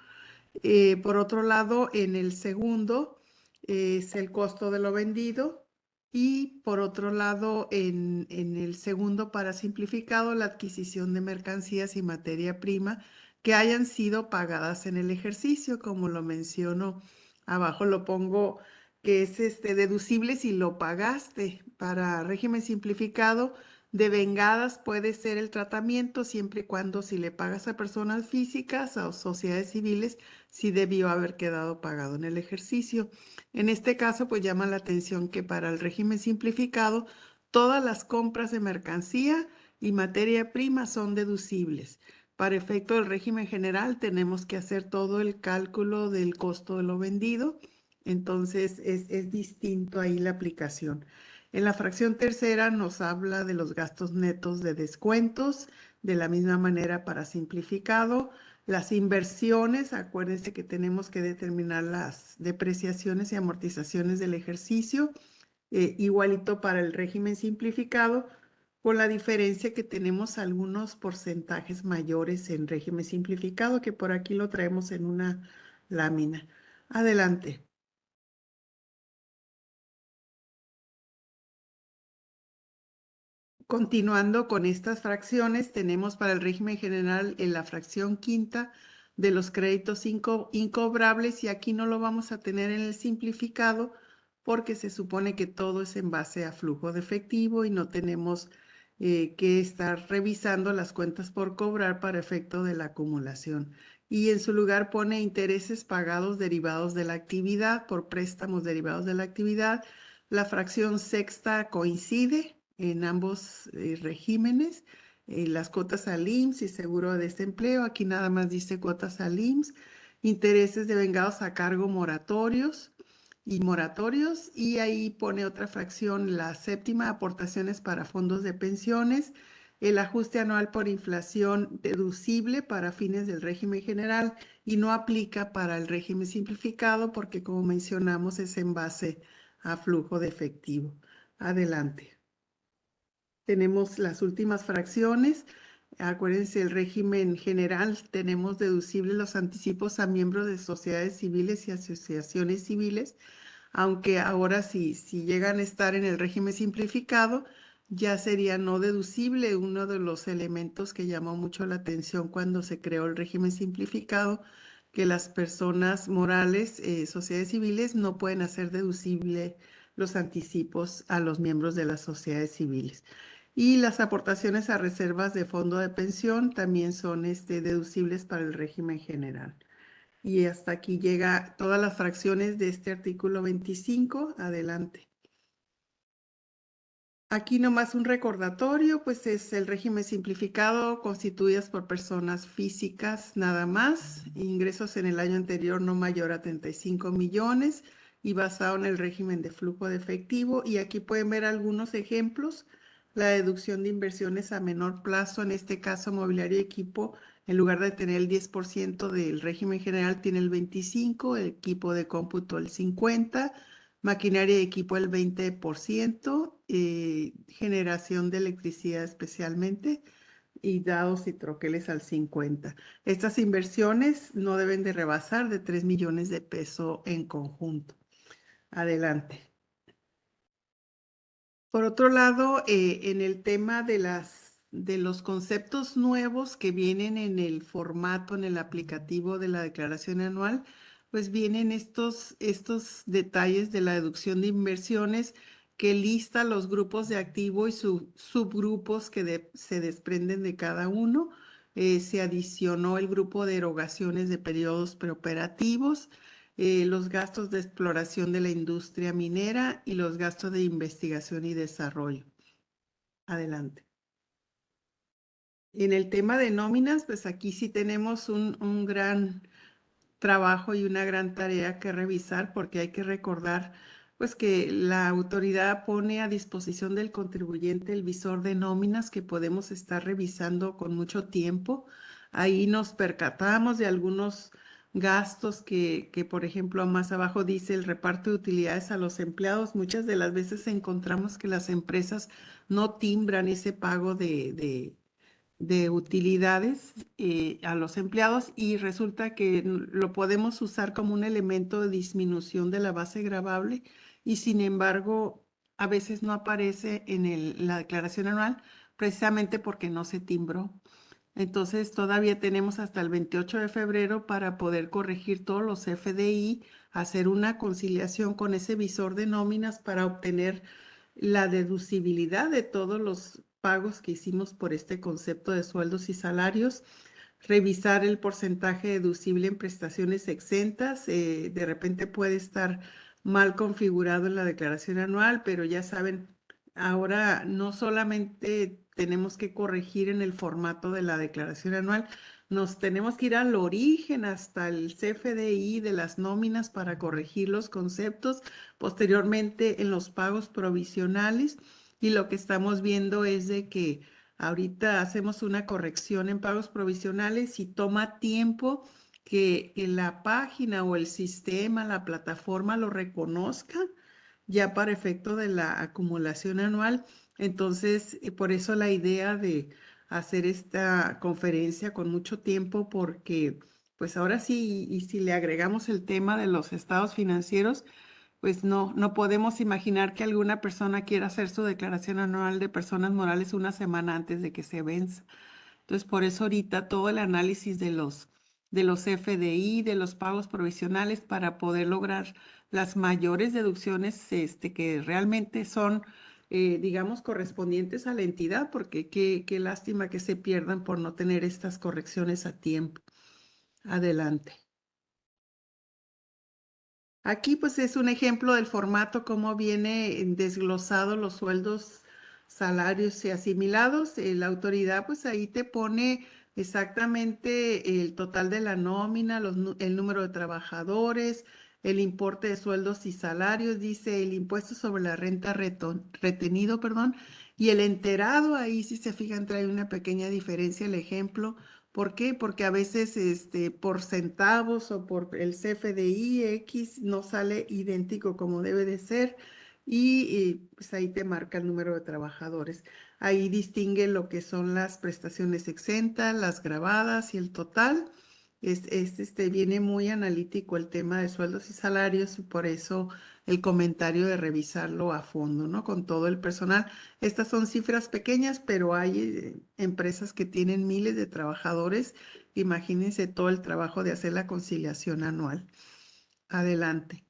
Por otro lado, en el segundo es el costo de lo vendido y por otro lado, en el segundo para simplificado, la adquisición de mercancías y materia prima que hayan sido pagadas en el ejercicio, como lo menciono abajo, lo pongo que es deducible si lo pagaste. Para régimen simplificado, devengadas puede ser el tratamiento siempre y cuando si le pagas a personas físicas o sociedades civiles, si debió haber quedado pagado en el ejercicio. En este caso, pues llama la atención que para el régimen simplificado, todas las compras de mercancía y materia prima son deducibles. Para efecto del régimen general, tenemos que hacer todo el cálculo del costo de lo vendido. Entonces, es distinto ahí la aplicación. En la fracción tercera nos habla de los gastos netos de descuentos, de la misma manera para simplificado. Las inversiones, acuérdense que tenemos que determinar las depreciaciones y amortizaciones del ejercicio, igualito para el régimen simplificado, con la diferencia que tenemos algunos porcentajes mayores en régimen simplificado, que por aquí lo traemos en una lámina. Adelante. Continuando con estas fracciones, tenemos para el régimen general en la fracción quinta de los créditos incobrables y aquí no lo vamos a tener en el simplificado porque se supone que todo es en base a flujo de efectivo y no tenemos que estar revisando las cuentas por cobrar para efecto de la acumulación. Y en su lugar pone intereses pagados derivados de la actividad por préstamos derivados de la actividad. La fracción sexta coincide en ambos regímenes, las cuotas al IMSS y seguro de desempleo. Aquí nada más dice cuotas al IMSS, intereses devengados a cargo moratorios y ahí pone otra fracción, la séptima, aportaciones para fondos de pensiones, el ajuste anual por inflación deducible para fines del régimen general y no aplica para el régimen simplificado porque como mencionamos es en base a flujo de efectivo. Adelante. Tenemos las últimas fracciones. Acuérdense, el régimen general tenemos deducibles los anticipos a miembros de sociedades civiles y asociaciones civiles, aunque ahora si llegan a estar en el régimen simplificado, ya sería no deducible. Uno de los elementos que llamó mucho la atención cuando se creó el régimen simplificado, que las personas morales, sociedades civiles, no pueden hacer deducible los anticipos a los miembros de las sociedades civiles. Y las aportaciones a reservas de fondo de pensión también son deducibles para el régimen general. Y hasta aquí llega todas las fracciones de este artículo 25. Adelante. Aquí nomás un recordatorio, pues es el régimen simplificado constituidas por personas físicas nada más, ingresos en el año anterior no mayor a 35 millones y basado en el régimen de flujo de efectivo. Y aquí pueden ver algunos ejemplos. La deducción de inversiones a menor plazo, en este caso mobiliario y equipo, en lugar de tener el 10% del régimen general, tiene el 25%, el equipo de cómputo el 50%. Maquinaria y equipo el 20%, generación de electricidad especialmente, y dados y troqueles al 50%. Estas inversiones no deben de rebasar de 3 millones de pesos en conjunto. Adelante. Por otro lado, en el tema de los conceptos nuevos que vienen en el formato, en el aplicativo de la declaración anual, pues vienen estos detalles de la deducción de inversiones que lista los grupos de activo y subgrupos que se desprenden de cada uno. Se adicionó el grupo de erogaciones de periodos preoperativos, los gastos de exploración de la industria minera y los gastos de investigación y desarrollo. Adelante. En el tema de nóminas, pues aquí sí tenemos un gran trabajo y una gran tarea que revisar, porque hay que recordar pues que la autoridad pone a disposición del contribuyente el visor de nóminas que podemos estar revisando con mucho tiempo. Ahí nos percatamos de algunos gastos que por ejemplo, más abajo dice el reparto de utilidades a los empleados. Muchas de las veces encontramos que las empresas no timbran ese pago de utilidades a los empleados, y resulta que lo podemos usar como un elemento de disminución de la base gravable, y sin embargo a veces no aparece en la declaración anual precisamente porque no se timbró. Entonces todavía tenemos hasta el 28 de febrero para poder corregir todos los FDI, hacer una conciliación con ese visor de nóminas para obtener la deducibilidad de todos los pagos que hicimos por este concepto de sueldos y salarios, revisar el porcentaje deducible en prestaciones exentas. De repente puede estar mal configurado en la declaración anual, pero ya saben, ahora no solamente tenemos que corregir en el formato de la declaración anual, nos tenemos que ir al origen hasta el CFDI de las nóminas para corregir los conceptos, posteriormente en los pagos provisionales. Y lo que estamos viendo es de que ahorita hacemos una corrección en pagos provisionales y toma tiempo que la página o el sistema, la plataforma lo reconozca ya para efecto de la acumulación anual. Entonces, por eso la idea de hacer esta conferencia con mucho tiempo, porque pues ahora sí, y si le agregamos el tema de los estados financieros, pues no podemos imaginar que alguna persona quiera hacer su declaración anual de personas morales una semana antes de que se venza. Entonces, por eso ahorita todo el análisis de los FDI, de los pagos provisionales, para poder lograr las mayores deducciones que realmente son, digamos, correspondientes a la entidad, porque qué lástima que se pierdan por no tener estas correcciones a tiempo. Adelante. Aquí pues es un ejemplo del formato, cómo viene desglosado los sueldos, salarios y asimilados. La autoridad pues ahí te pone exactamente el total de la nómina, el número de trabajadores, el importe de sueldos y salarios, dice el impuesto sobre la renta retenido, perdón, y el enterado. Ahí si se fijan trae una pequeña diferencia el ejemplo. ¿Por qué? Porque a veces por centavos o por el CFDI X no sale idéntico como debe de ser, y pues ahí te marca el número de trabajadores. Ahí distingue lo que son las prestaciones exentas, las grabadas y el total. Viene muy analítico el tema de sueldos y salarios, y por eso el comentario de revisarlo a fondo, ¿no? Con todo el personal. Estas son cifras pequeñas, pero hay empresas que tienen miles de trabajadores. Imagínense todo el trabajo de hacer la conciliación anual. Adelante.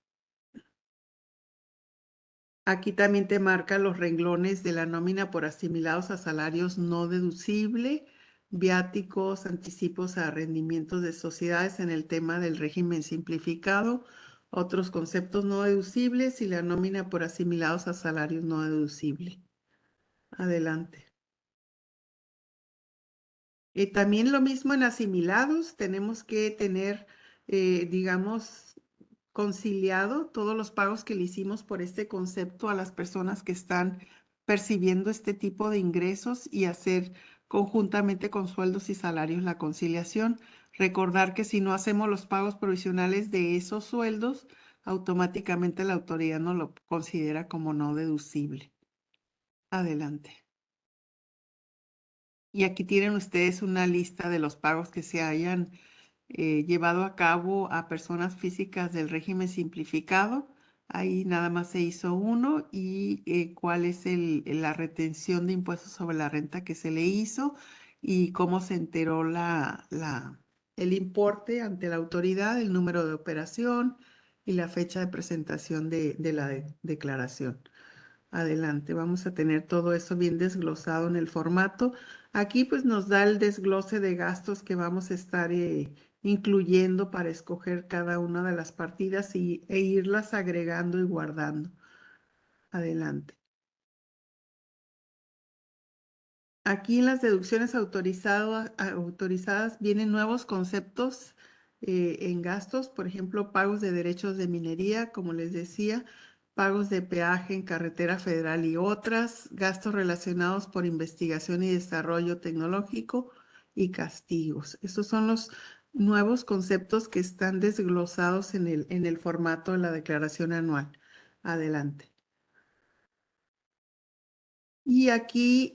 Aquí también te marca los renglones de la nómina por asimilados a salarios no deducible, viáticos, anticipos a rendimientos de sociedades en el tema del régimen simplificado, otros conceptos no deducibles y la nómina por asimilados a salarios no deducible. Adelante. También lo mismo en asimilados, tenemos que tener, digamos, conciliado todos los pagos que le hicimos por este concepto a las personas que están percibiendo este tipo de ingresos y hacer conjuntamente con sueldos y salarios la conciliación. Recordar que si no hacemos los pagos provisionales de esos sueldos, automáticamente la autoridad no lo considera como no deducible. Adelante. Y aquí tienen ustedes una lista de los pagos que se hayan llevado a cabo a personas físicas del régimen simplificado. Ahí nada más se hizo uno y cuál es la retención de impuestos sobre la renta que se le hizo y cómo se enteró el importe ante la autoridad, el número de operación y la fecha de presentación de la declaración. Adelante, vamos a tener todo eso bien desglosado en el formato. Aquí pues nos da el desglose de gastos que vamos a estar incluyendo para escoger cada una de las partidas e irlas agregando y guardando. Adelante. Aquí en las deducciones autorizadas vienen nuevos conceptos en gastos, por ejemplo, pagos de derechos de minería, como les decía, pagos de peaje en carretera federal y otras, gastos relacionados por investigación y desarrollo tecnológico y castigos. Estos son los nuevos conceptos que están desglosados en el formato de la declaración anual. Adelante. Y aquí,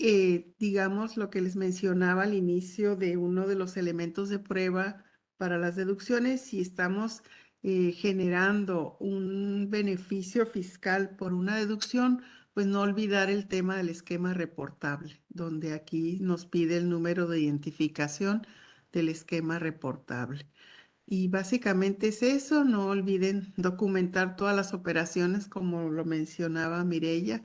digamos, lo que les mencionaba al inicio de uno de los elementos de prueba para las deducciones, si estamos generando un beneficio fiscal por una deducción, pues no olvidar el tema del esquema reportable, donde aquí nos pide el número de identificación del esquema reportable. Y básicamente es eso, no olviden documentar todas las operaciones como lo mencionaba Mireya.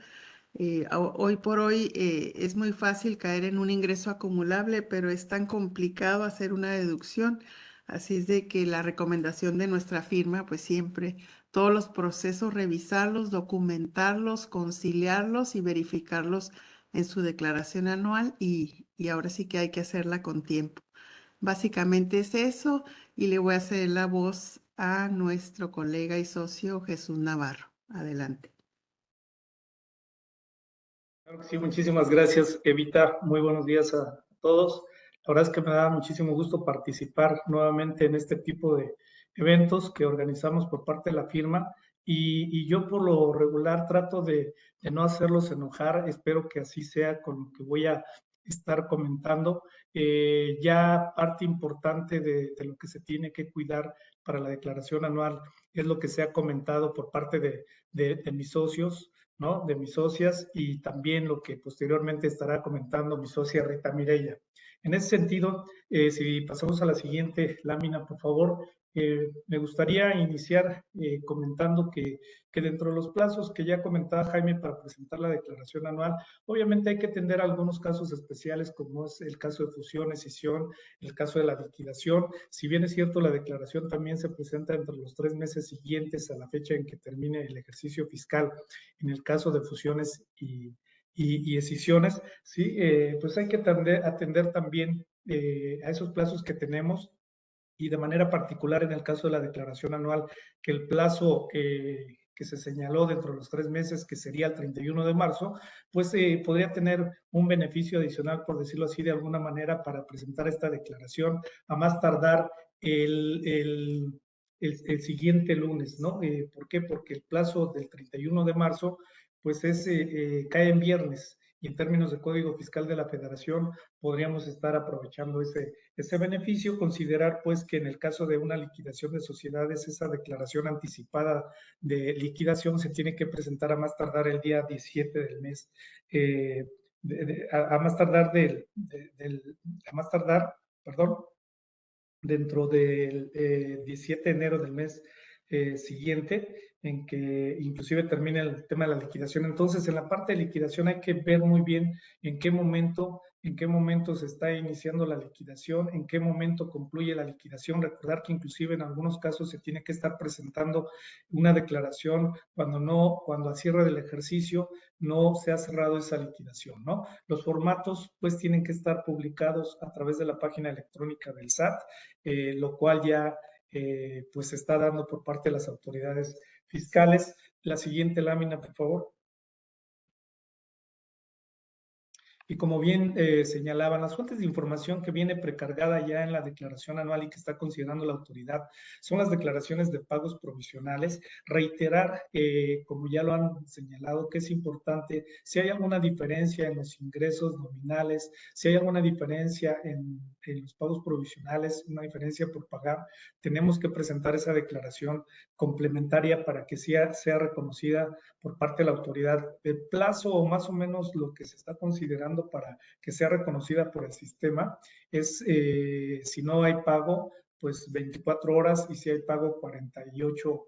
Hoy por hoy es muy fácil caer en un ingreso acumulable, pero es tan complicado hacer una deducción. Así es de que la recomendación de nuestra firma, pues siempre todos los procesos, revisarlos, documentarlos, conciliarlos y verificarlos en su declaración anual y ahora sí que hay que hacerla con tiempo. Básicamente es eso y le voy a hacer la voz a nuestro colega y socio Jesús Navarro. Adelante. Claro que sí, muchísimas gracias, Evita. Muy buenos días a todos. La verdad es que me da muchísimo gusto participar nuevamente en este tipo de eventos que organizamos por parte de la firma y yo por lo regular trato de no hacerlos enojar. Espero que así sea con lo que voy a estar comentando. Ya parte importante de lo que se tiene que cuidar para la declaración anual es lo que se ha comentado por parte de mis socios, ¿no? De mis socias y también lo que posteriormente estará comentando mi socia Rita Mireya. En ese sentido, si pasamos a la siguiente lámina, por favor, me gustaría iniciar comentando que dentro de los plazos que ya comentaba Jaime para presentar la declaración anual, obviamente hay que atender algunos casos especiales como es el caso de fusión, escisión, el caso de la liquidación. Si bien es cierto, la declaración también se presenta entre los 3 meses siguientes a la fecha en que termine el ejercicio fiscal. En el caso de fusiones y escisiones, sí, pues hay que atender también a esos plazos que tenemos y de manera particular en el caso de la declaración anual, que el plazo que se señaló dentro de los 3 meses, que sería el 31 de marzo, pues podría tener un beneficio adicional, por decirlo así, de alguna manera, para presentar esta declaración a más tardar el siguiente lunes, ¿no? ¿Por qué? Porque el plazo del 31 de marzo, pues cae en viernes y en términos de Código Fiscal de la Federación podríamos estar aprovechando ese beneficio, considerar pues que en el caso de una liquidación de sociedades, esa declaración anticipada de liquidación se tiene que presentar a más tardar el día 17 del mes, a más tardar perdón, dentro del 17 de enero del mes siguiente, en que inclusive termina el tema de la liquidación. Entonces, en la parte de liquidación hay que ver muy bien en qué momento en qué momento se está iniciando la liquidación, en qué momento concluye la liquidación. Recordar que inclusive en algunos casos se tiene que estar presentando una declaración cuando a cierre del ejercicio no se ha cerrado esa liquidación, ¿no? Los formatos pues tienen que estar publicados a través de la página electrónica del SAT, lo cual ya pues se está dando por parte de las autoridades fiscales. La siguiente lámina, por favor. Y como bien señalaban, las fuentes de información que viene precargada ya en la declaración anual y que está considerando la autoridad son las declaraciones de pagos provisionales. Reiterar, como ya lo han señalado, que es importante, si hay alguna diferencia en los ingresos nominales, si hay alguna diferencia en los pagos provisionales, una diferencia por pagar, tenemos que presentar esa declaración complementaria para que sea reconocida por parte de la autoridad. El plazo o más o menos lo que se está considerando para que sea reconocida por el sistema es, si no hay pago, pues 24 horas, y si hay pago 48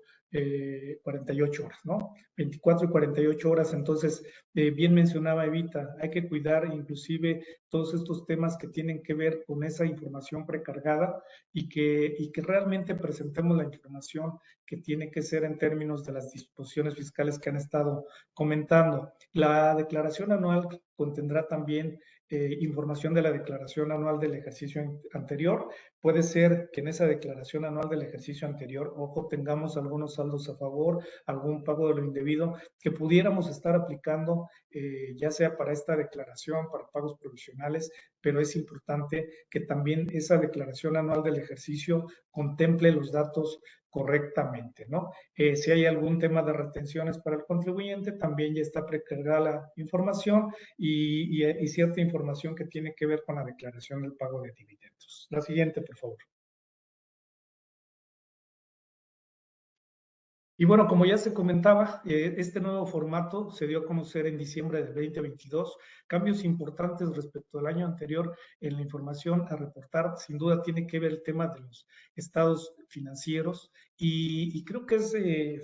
horas, ¿no? 24 y 48 horas. Entonces, bien mencionaba Evita, hay que cuidar inclusive todos estos temas que tienen que ver con esa información precargada y que realmente presentemos la información que tiene que ser en términos de las disposiciones fiscales que han estado comentando. La declaración anual contendrá también información de la declaración anual del ejercicio anterior. Puede ser que en esa declaración anual del ejercicio anterior, ojo, tengamos algunos saldos a favor, algún pago de lo indebido que pudiéramos estar aplicando, ya sea para esta declaración, para pagos provisionales, pero es importante que también esa declaración anual del ejercicio contemple los datos correctamente, ¿no? Si hay algún tema de retenciones para el contribuyente, también ya está precargada la información y cierta información que tiene que ver con la declaración del pago de dividendos. La siguiente, por favor. Y bueno, como ya se comentaba, este nuevo formato se dio a conocer en diciembre del 2022. Cambios importantes respecto al año anterior en la información a reportar. Sin duda tiene que ver el tema de los estados financieros y creo que es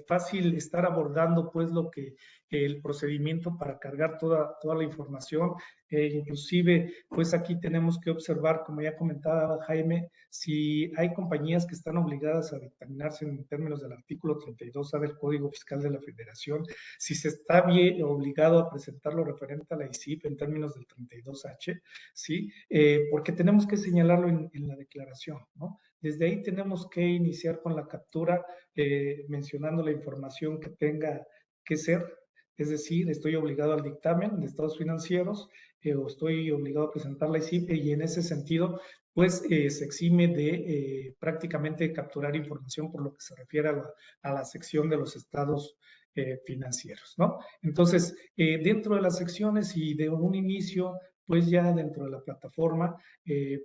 fácil estar abordando pues lo que el procedimiento para cargar toda la información. Inclusive, pues aquí tenemos que observar, como ya comentaba Jaime, si hay compañías que están obligadas a dictaminarse en términos del artículo 32A del Código Fiscal de la Federación, si se está bien obligado a presentar lo referente a la ICIP en términos del 32H, ¿sí? Porque tenemos que señalarlo en la declaración, ¿no? Desde ahí tenemos que iniciar con la captura, mencionando la información que tenga que ser. Es decir, estoy obligado al dictamen de estados financieros o estoy obligado a presentar la ICIP, y en ese sentido pues se exime de prácticamente capturar información por lo que se refiere a la sección de los estados financieros, ¿no? Entonces, dentro de las secciones y de un inicio, pues ya dentro de la plataforma,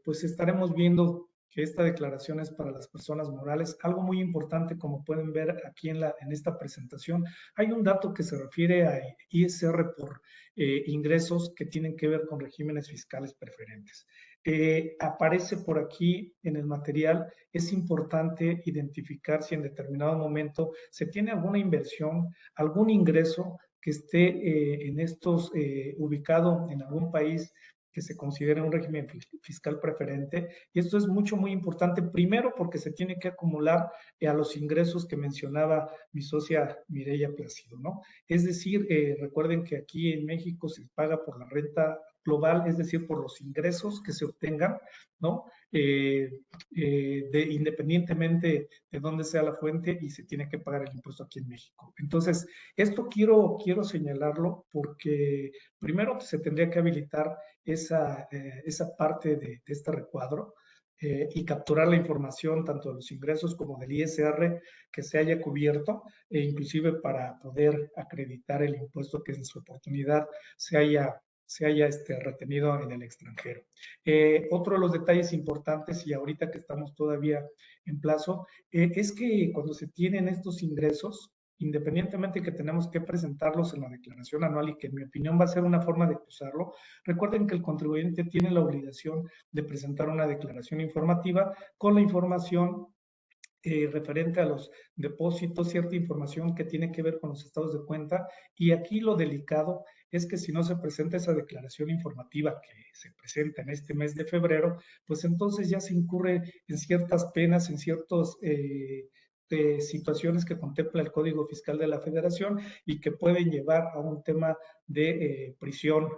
pues estaremos viendo que esta declaración es para las personas morales. Algo muy importante, como pueden ver aquí en esta presentación, hay un dato que se refiere a ISR por ingresos que tienen que ver con regímenes fiscales preferentes. Aparece por aquí en el material. Es importante identificar si en determinado momento se tiene alguna inversión, algún ingreso que esté en estos, ubicado en algún país que se considere un régimen fiscal preferente. Y esto es muy importante, primero porque se tiene que acumular a los ingresos que mencionaba mi socia Mireya Plácido, ¿no? Es decir, recuerden que aquí en México se paga por la renta global, es decir, por los ingresos que se obtengan, ¿no? Independientemente de dónde sea la fuente, y se tiene que pagar el impuesto aquí en México. Entonces, esto quiero señalarlo porque primero se tendría que habilitar esa parte de este recuadro y capturar la información tanto de los ingresos como del ISR que se haya cubierto, e inclusive para poder acreditar el impuesto que en su oportunidad se haya retenido en el extranjero. Otro de los detalles importantes, y ahorita que estamos todavía en plazo, es que cuando se tienen estos ingresos, independientemente que tenemos que presentarlos en la declaración anual y que en mi opinión va a ser una forma de cruzarlo, recuerden que el contribuyente tiene la obligación de presentar una declaración informativa con la información referente a los depósitos, cierta información que tiene que ver con los estados de cuenta. Y aquí lo delicado es que si no se presenta esa declaración informativa que se presenta en este mes de febrero, pues entonces ya se incurre en ciertas penas, en ciertos situaciones que contempla el Código Fiscal de la Federación y que pueden llevar a un tema de prisión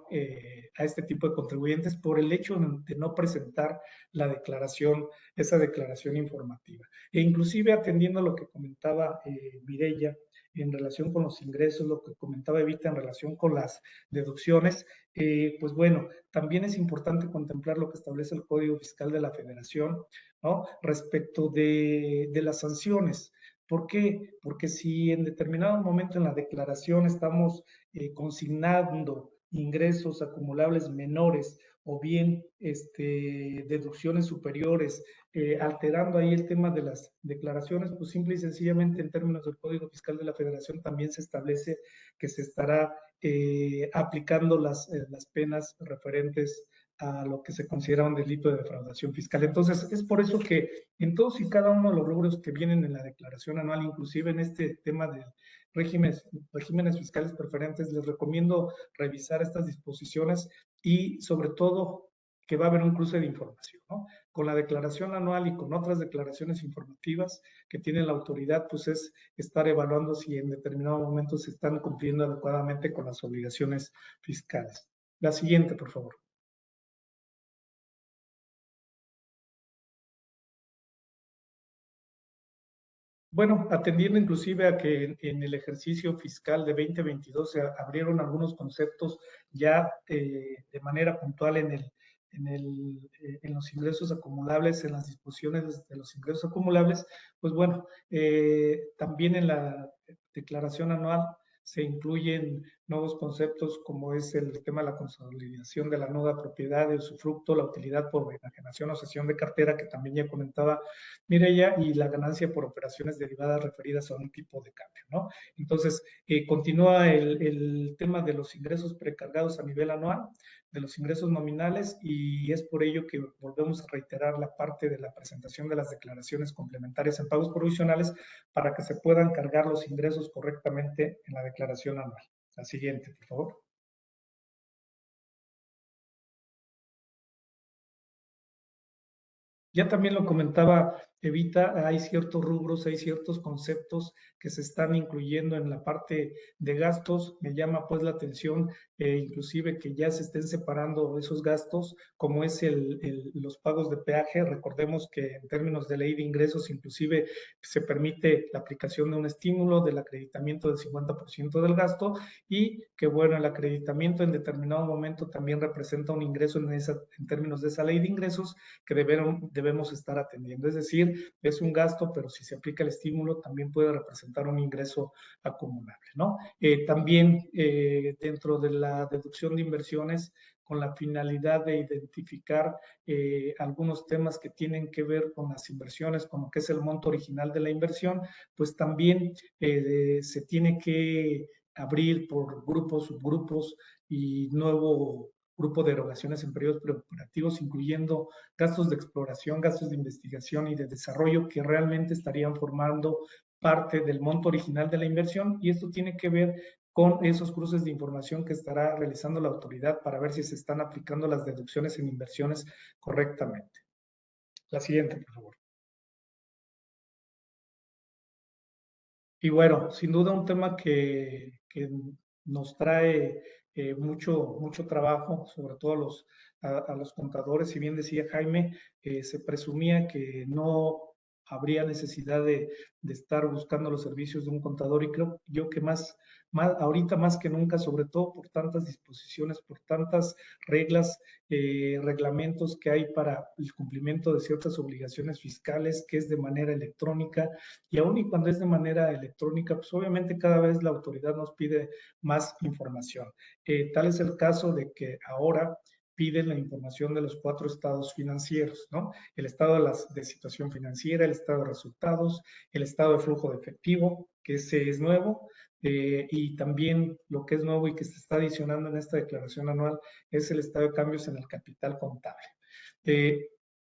a este tipo de contribuyentes por el hecho de no presentar la declaración, esa declaración informativa. E inclusive atendiendo a lo que comentaba Mireya en relación con los ingresos, lo que comentaba Evita en relación con las deducciones, pues bueno, también es importante contemplar lo que establece el Código Fiscal de la Federación, ¿no? Respecto de las sanciones. ¿Por qué? Porque si en determinado momento en la declaración estamos consignando ingresos acumulables menores o bien deducciones superiores, alterando ahí el tema de las declaraciones, pues simple y sencillamente en términos del Código Fiscal de la Federación también se establece que se estará aplicando las penas referentes a lo que se considera un delito de defraudación fiscal. Entonces, es por eso que en todos y cada uno de los rubros que vienen en la declaración anual, inclusive en este tema de regímenes fiscales preferentes, les recomiendo revisar estas disposiciones y sobre todo que va a haber un cruce de información, ¿no? Con la declaración anual y con otras declaraciones informativas que tiene la autoridad, pues es estar evaluando si en determinado momento se están cumpliendo adecuadamente con las obligaciones fiscales. La siguiente, por favor. Bueno, atendiendo inclusive a que en el ejercicio fiscal de 2022 se abrieron algunos conceptos ya de manera puntual en los ingresos acumulables, en las disposiciones de los ingresos acumulables, pues bueno, también en la declaración anual se incluyen nuevos conceptos como es el tema de la consolidación de la nuda propiedad, de usufructo, la utilidad por enajenación o cesión de cartera, que también ya comentaba Mireya, y la ganancia por operaciones derivadas referidas a un tipo de cambio, ¿no? Entonces, continúa el tema de los ingresos precargados a nivel anual, de los ingresos nominales, y es por ello que volvemos a reiterar la parte de la presentación de las declaraciones complementarias en pagos provisionales para que se puedan cargar los ingresos correctamente en la declaración anual. La siguiente, por favor. Ya también lo comentaba Evita, hay ciertos rubros, hay ciertos conceptos que se están incluyendo en la parte de gastos. Me llama pues la atención, inclusive que ya se estén separando esos gastos, como es los pagos de peaje. Recordemos que en términos de ley de ingresos, inclusive se permite la aplicación de un estímulo del acreditamiento del 50% del gasto y que bueno, el acreditamiento en determinado momento también representa un ingreso en términos de esa ley de ingresos que debemos estar atendiendo. Es decir, es un gasto, pero si se aplica el estímulo también puede representar un ingreso acumulable, ¿no? También dentro de la deducción de inversiones, con la finalidad de identificar algunos temas que tienen que ver con las inversiones, como que es el monto original de la inversión, pues también se tiene que abrir por grupos, subgrupos y nuevo grupo de erogaciones en periodos preoperativos, incluyendo gastos de exploración, gastos de investigación y de desarrollo que realmente estarían formando parte del monto original de la inversión, y esto tiene que ver con esos cruces de información que estará realizando la autoridad para ver si se están aplicando las deducciones en inversiones correctamente. La siguiente, por favor. Y bueno, sin duda un tema que nos trae mucho trabajo, sobre todo a los contadores. Si bien decía Jaime, se presumía que no habría necesidad de estar buscando los servicios de un contador, y creo yo que ahorita más que nunca, sobre todo por tantas disposiciones, por tantas reglas, reglamentos que hay para el cumplimiento de ciertas obligaciones fiscales, que es de manera electrónica, y aún y cuando es de manera electrónica, pues obviamente cada vez la autoridad nos pide más información. Tal es el caso de que ahora piden la información de los 4 estados financieros, ¿no? El estado de situación financiera, el estado de resultados, el estado de flujo de efectivo, que ese es nuevo, y también lo que es nuevo y que se está adicionando en esta declaración anual es el estado de cambios en el capital contable.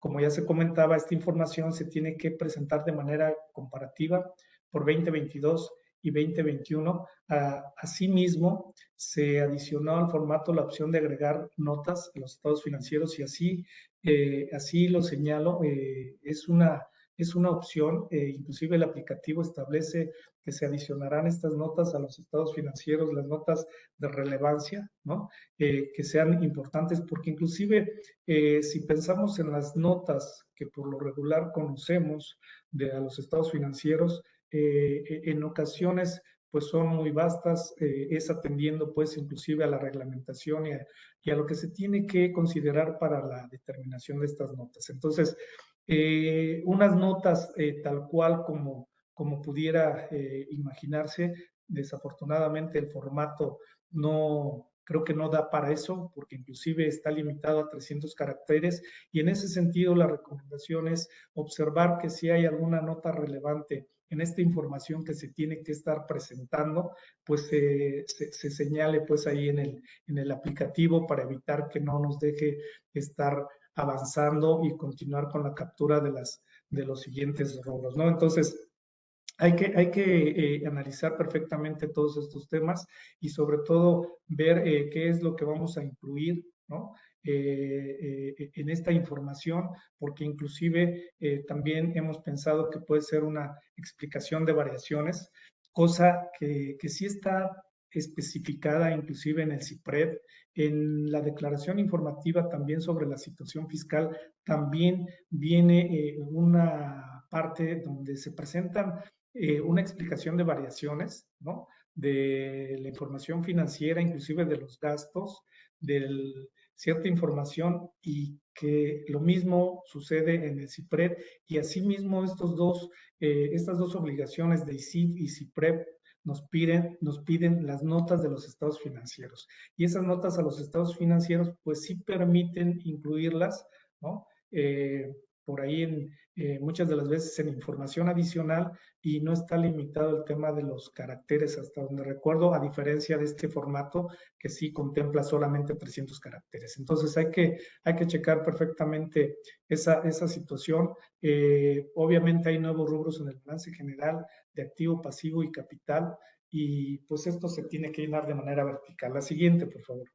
como ya se comentaba, esta información se tiene que presentar de manera comparativa por 2022 y 2021. Asimismo, se adicionó al formato la opción de agregar notas a los estados financieros y así lo señalo, es una opción, inclusive el aplicativo establece que se adicionarán estas notas a los estados financieros, las notas de relevancia, ¿no? Que sean importantes, porque inclusive si pensamos en las notas que por lo regular conocemos a los estados financieros, en ocasiones pues son muy vastas, es atendiendo pues inclusive a la reglamentación y a lo que se tiene que considerar para la determinación de estas notas. Entonces, unas notas tal cual como pudiera imaginarse, desafortunadamente el formato creo que no da para eso, porque inclusive está limitado a 300 caracteres, y en ese sentido la recomendación es observar que si hay alguna nota relevante en esta información que se tiene que estar presentando, pues se señale pues ahí en el aplicativo para evitar que no nos deje estar avanzando y continuar con la captura de los siguientes rubros, ¿no? Entonces, hay que analizar perfectamente todos estos temas y sobre todo ver qué es lo que vamos a incluir, ¿no? En esta información, porque inclusive también hemos pensado que puede ser una explicación de variaciones, cosa que sí está especificada inclusive en el CIPRED, en la declaración informativa también sobre la situación fiscal, también viene una parte donde se presentan una explicación de variaciones, ¿no? De la información financiera, inclusive de los gastos, de cierta información, y que lo mismo sucede en el CIPRED, y asimismo estas dos obligaciones de ICIF y CIPRED nos piden las notas de los estados financieros, y esas notas a los estados financieros pues sí permiten incluirlas, ¿no? Por ahí muchas de las veces en información adicional, y no está limitado el tema de los caracteres hasta donde recuerdo, a diferencia de este formato que sí contempla solamente 300 caracteres. Entonces hay que checar perfectamente esa situación. Obviamente hay nuevos rubros en el balance general de activo, pasivo y capital, y pues esto se tiene que llenar de manera vertical. La siguiente, por favor.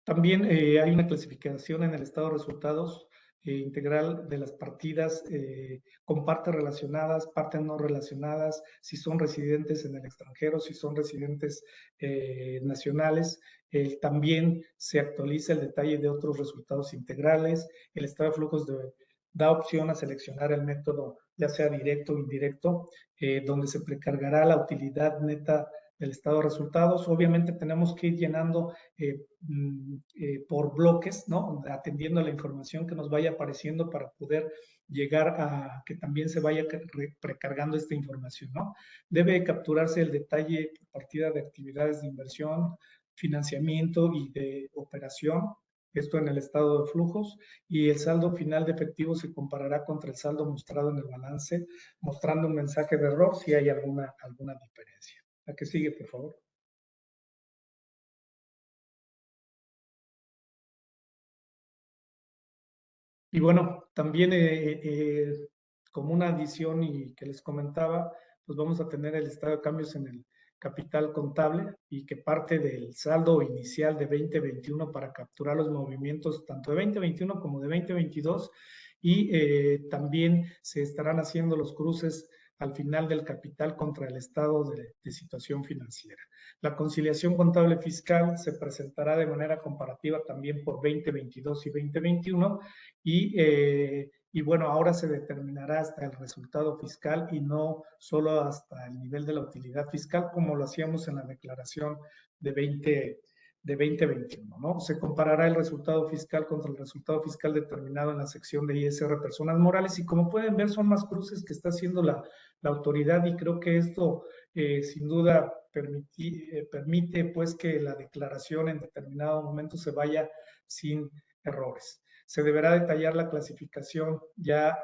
También hay una clasificación en el estado de resultados integral de las partidas con partes relacionadas, partes no relacionadas, si son residentes en el extranjero, si son residentes nacionales. También se actualiza el detalle de otros resultados integrales. El estado de flujos da opción a seleccionar el método, ya sea directo o indirecto, donde se precargará la utilidad neta del estado de resultados. Obviamente tenemos que ir llenando por bloques, ¿no? Atendiendo a la información que nos vaya apareciendo para poder llegar a que también se vaya precargando esta información, ¿no? Debe capturarse el detalle por partida de actividades de inversión, financiamiento y de operación, esto en el estado de flujos, y el saldo final de efectivo se comparará contra el saldo mostrado en el balance, mostrando un mensaje de error si hay alguna diferencia. La que sigue, por favor. Y bueno, también como una adición y que les comentaba, pues vamos a tener el estado de cambios en el capital contable, y que parte del saldo inicial de 2021 para capturar los movimientos tanto de 2021 como de 2022, y también se estarán haciendo los cruces al final del capital contra el estado de situación financiera. La conciliación contable fiscal se presentará de manera comparativa también por 2022 y 2021, y bueno, ahora se determinará hasta el resultado fiscal y no solo hasta el nivel de la utilidad fiscal, como lo hacíamos en la declaración de 2021, ¿no? Se comparará el resultado fiscal contra el resultado fiscal determinado en la sección de ISR Personas Morales, y como pueden ver son más cruces que está haciendo la autoridad, y creo que esto sin duda permite pues que la declaración en determinado momento se vaya sin errores. Se deberá detallar la clasificación ya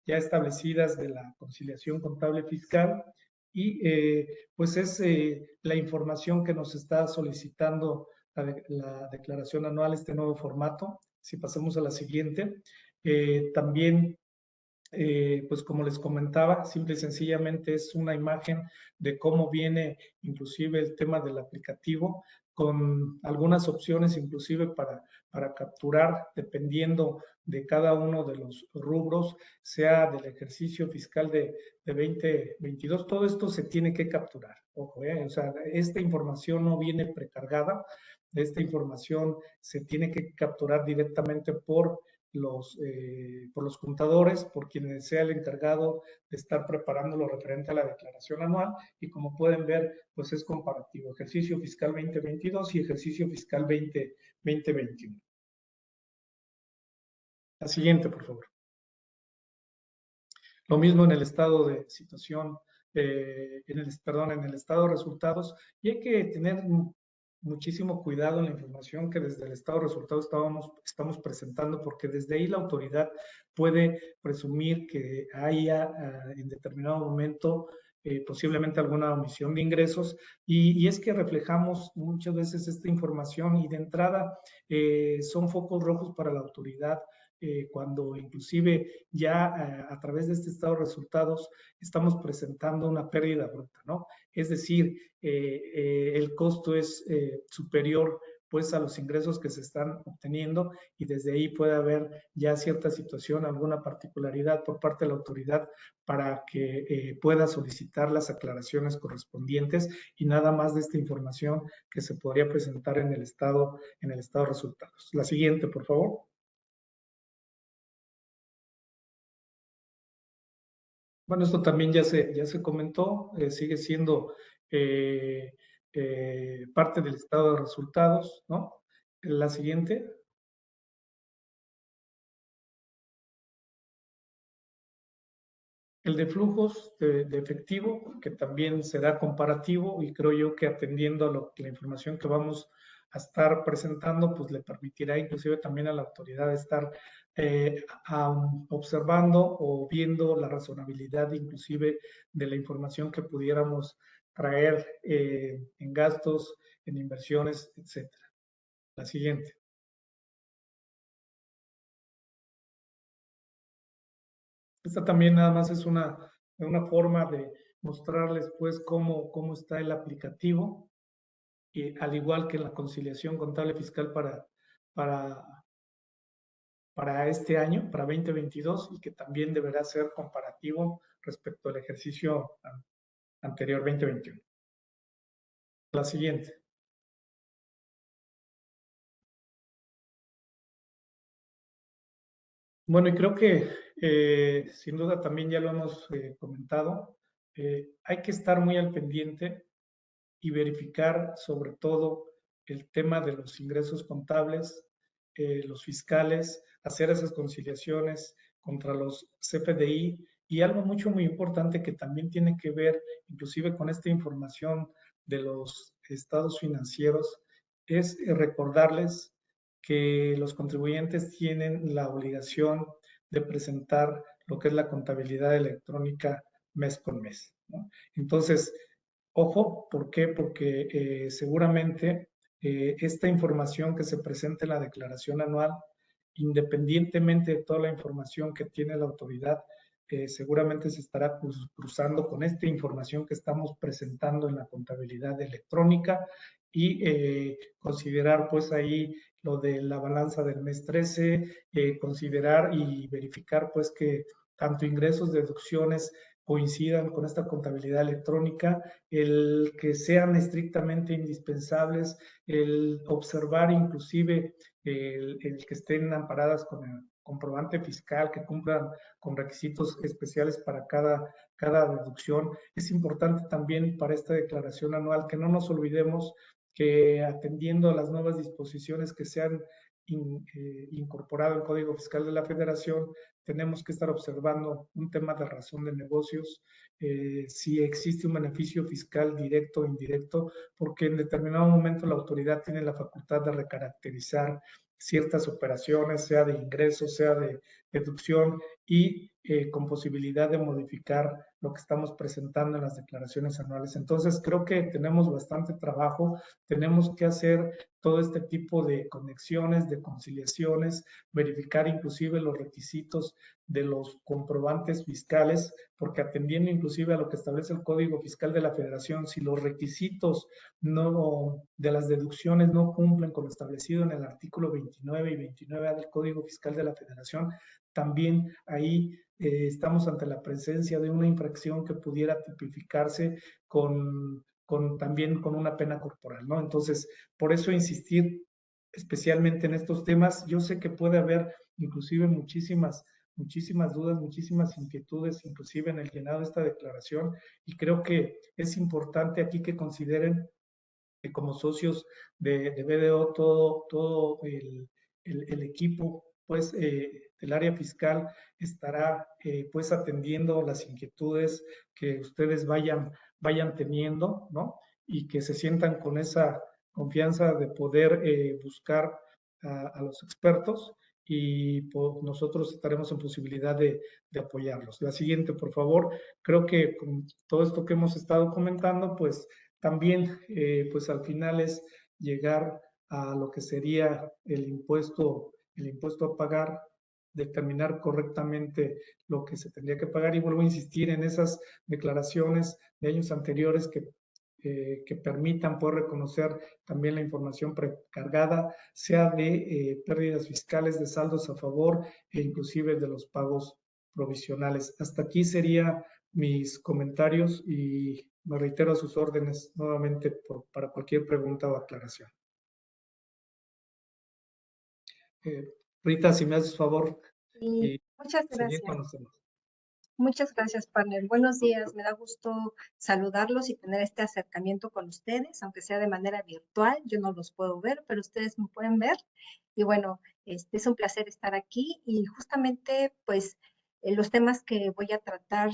establecidas de la conciliación contable fiscal, y pues es la información que nos está solicitando la declaración anual, este nuevo formato. Si pasamos a la siguiente, también pues como les comentaba, simple y sencillamente es una imagen de cómo viene inclusive el tema del aplicativo, con algunas opciones inclusive para capturar, dependiendo de cada uno de los rubros, sea del ejercicio fiscal de 2022, todo esto se tiene que capturar. Ojo, o sea, esta información no viene precargada, esta información se tiene que capturar directamente por los contadores, por quienes sea el encargado de estar preparando lo referente a la declaración anual, y como pueden ver, pues es comparativo, ejercicio fiscal 2022 y ejercicio fiscal 2021. La siguiente, por favor. Lo mismo en el estado de situación, en el estado de resultados, y hay que tener muchísimo cuidado en la información que desde el estado de resultados estamos presentando, porque desde ahí la autoridad puede presumir que haya en determinado momento posiblemente alguna omisión de ingresos, y es que reflejamos muchas veces esta información y de entrada son focos rojos para la autoridad. Cuando inclusive ya a través de este estado de resultados estamos presentando una pérdida bruta, ¿no? Es decir, el costo es superior pues a los ingresos que se están obteniendo, y desde ahí puede haber ya cierta situación, alguna particularidad por parte de la autoridad para que pueda solicitar las aclaraciones correspondientes, y nada más de esta información que se podría presentar en el estado de resultados. La siguiente, por favor. Bueno, esto también ya se comentó, sigue siendo parte del estado de resultados, ¿no? La siguiente. El de flujos de efectivo, que también será comparativo, y creo yo que atendiendo a la información que vamos a estar presentando, pues le permitirá inclusive también a la autoridad estar observando o viendo la razonabilidad inclusive de la información que pudiéramos traer en gastos, en inversiones, etcétera. La siguiente. Esta también nada más es una forma de mostrarles pues cómo está el aplicativo, y al igual que en la conciliación contable fiscal para este año, para 2022, y que también deberá ser comparativo respecto al ejercicio anterior 2021. La siguiente. Bueno, y creo que sin duda también ya lo hemos comentado, hay que estar muy al pendiente y verificar sobre todo el tema de los ingresos contables, los fiscales, hacer esas conciliaciones contra los CFDI, y algo muy importante que también tiene que ver inclusive con esta información de los estados financieros, es recordarles que los contribuyentes tienen la obligación de presentar lo que es la contabilidad electrónica mes con mes, ¿no? Entonces, ojo, ¿por qué? Porque seguramente esta información que se presenta en la declaración anual, independientemente de toda la información que tiene la autoridad, seguramente se estará cruzando con esta información que estamos presentando en la contabilidad electrónica, y considerar pues ahí lo de la balanza del mes 13, considerar y verificar pues que tanto ingresos, deducciones coincidan con esta contabilidad electrónica, el que sean estrictamente indispensables, el observar inclusive el que estén amparadas con el comprobante fiscal, que cumplan con requisitos especiales para cada deducción. Es importante también para esta declaración anual que no nos olvidemos que, atendiendo a las nuevas disposiciones que se han incorporado al Código Fiscal de la Federación, tenemos que estar observando un tema de razón de negocios, si existe un beneficio fiscal directo o indirecto, porque en determinado momento la autoridad tiene la facultad de recaracterizar ciertas operaciones, sea de ingresos, sea de deducción y con posibilidad de modificar lo que estamos presentando en las declaraciones anuales. Entonces, creo que tenemos bastante trabajo, tenemos que hacer todo este tipo de conexiones, de conciliaciones, verificar inclusive los requisitos de los comprobantes fiscales, porque atendiendo inclusive a lo que establece el Código Fiscal de la Federación, si los requisitos de las deducciones no cumplen con lo establecido en el artículo 29 y 29A del Código Fiscal de la Federación, también ahí estamos ante la presencia de una infracción que pudiera tipificarse también con una pena corporal, ¿no? Entonces, por eso insistir especialmente en estos temas. Yo sé que puede haber inclusive muchísimas dudas, muchísimas inquietudes, inclusive en el llenado de esta declaración, y creo que es importante aquí que consideren que como socios de BDO, todo el equipo, pues, del área fiscal estará, pues, atendiendo las inquietudes que ustedes vayan teniendo, ¿no? Y que se sientan con esa confianza de poder buscar a los expertos y pues, nosotros estaremos en posibilidad de apoyarlos. La siguiente, por favor. Creo que con todo esto que hemos estado comentando, pues también, pues al final es llegar a lo que sería el impuesto a pagar, determinar correctamente lo que se tendría que pagar, y vuelvo a insistir en esas declaraciones de años anteriores que permitan poder reconocer también la información precargada, sea de pérdidas fiscales, de saldos a favor e inclusive de los pagos provisionales. Hasta aquí serían mis comentarios y me reitero a sus órdenes nuevamente para cualquier pregunta o aclaración. Rita, si me haces favor y muchas seguir gracias. con los temas. Muchas gracias, partner. Buenos días. Me da gusto saludarlos y tener este acercamiento con ustedes, aunque sea de manera virtual. Yo no los puedo ver, pero ustedes me pueden ver. Y bueno, es un placer estar aquí. Y justamente, pues, los temas que voy a tratar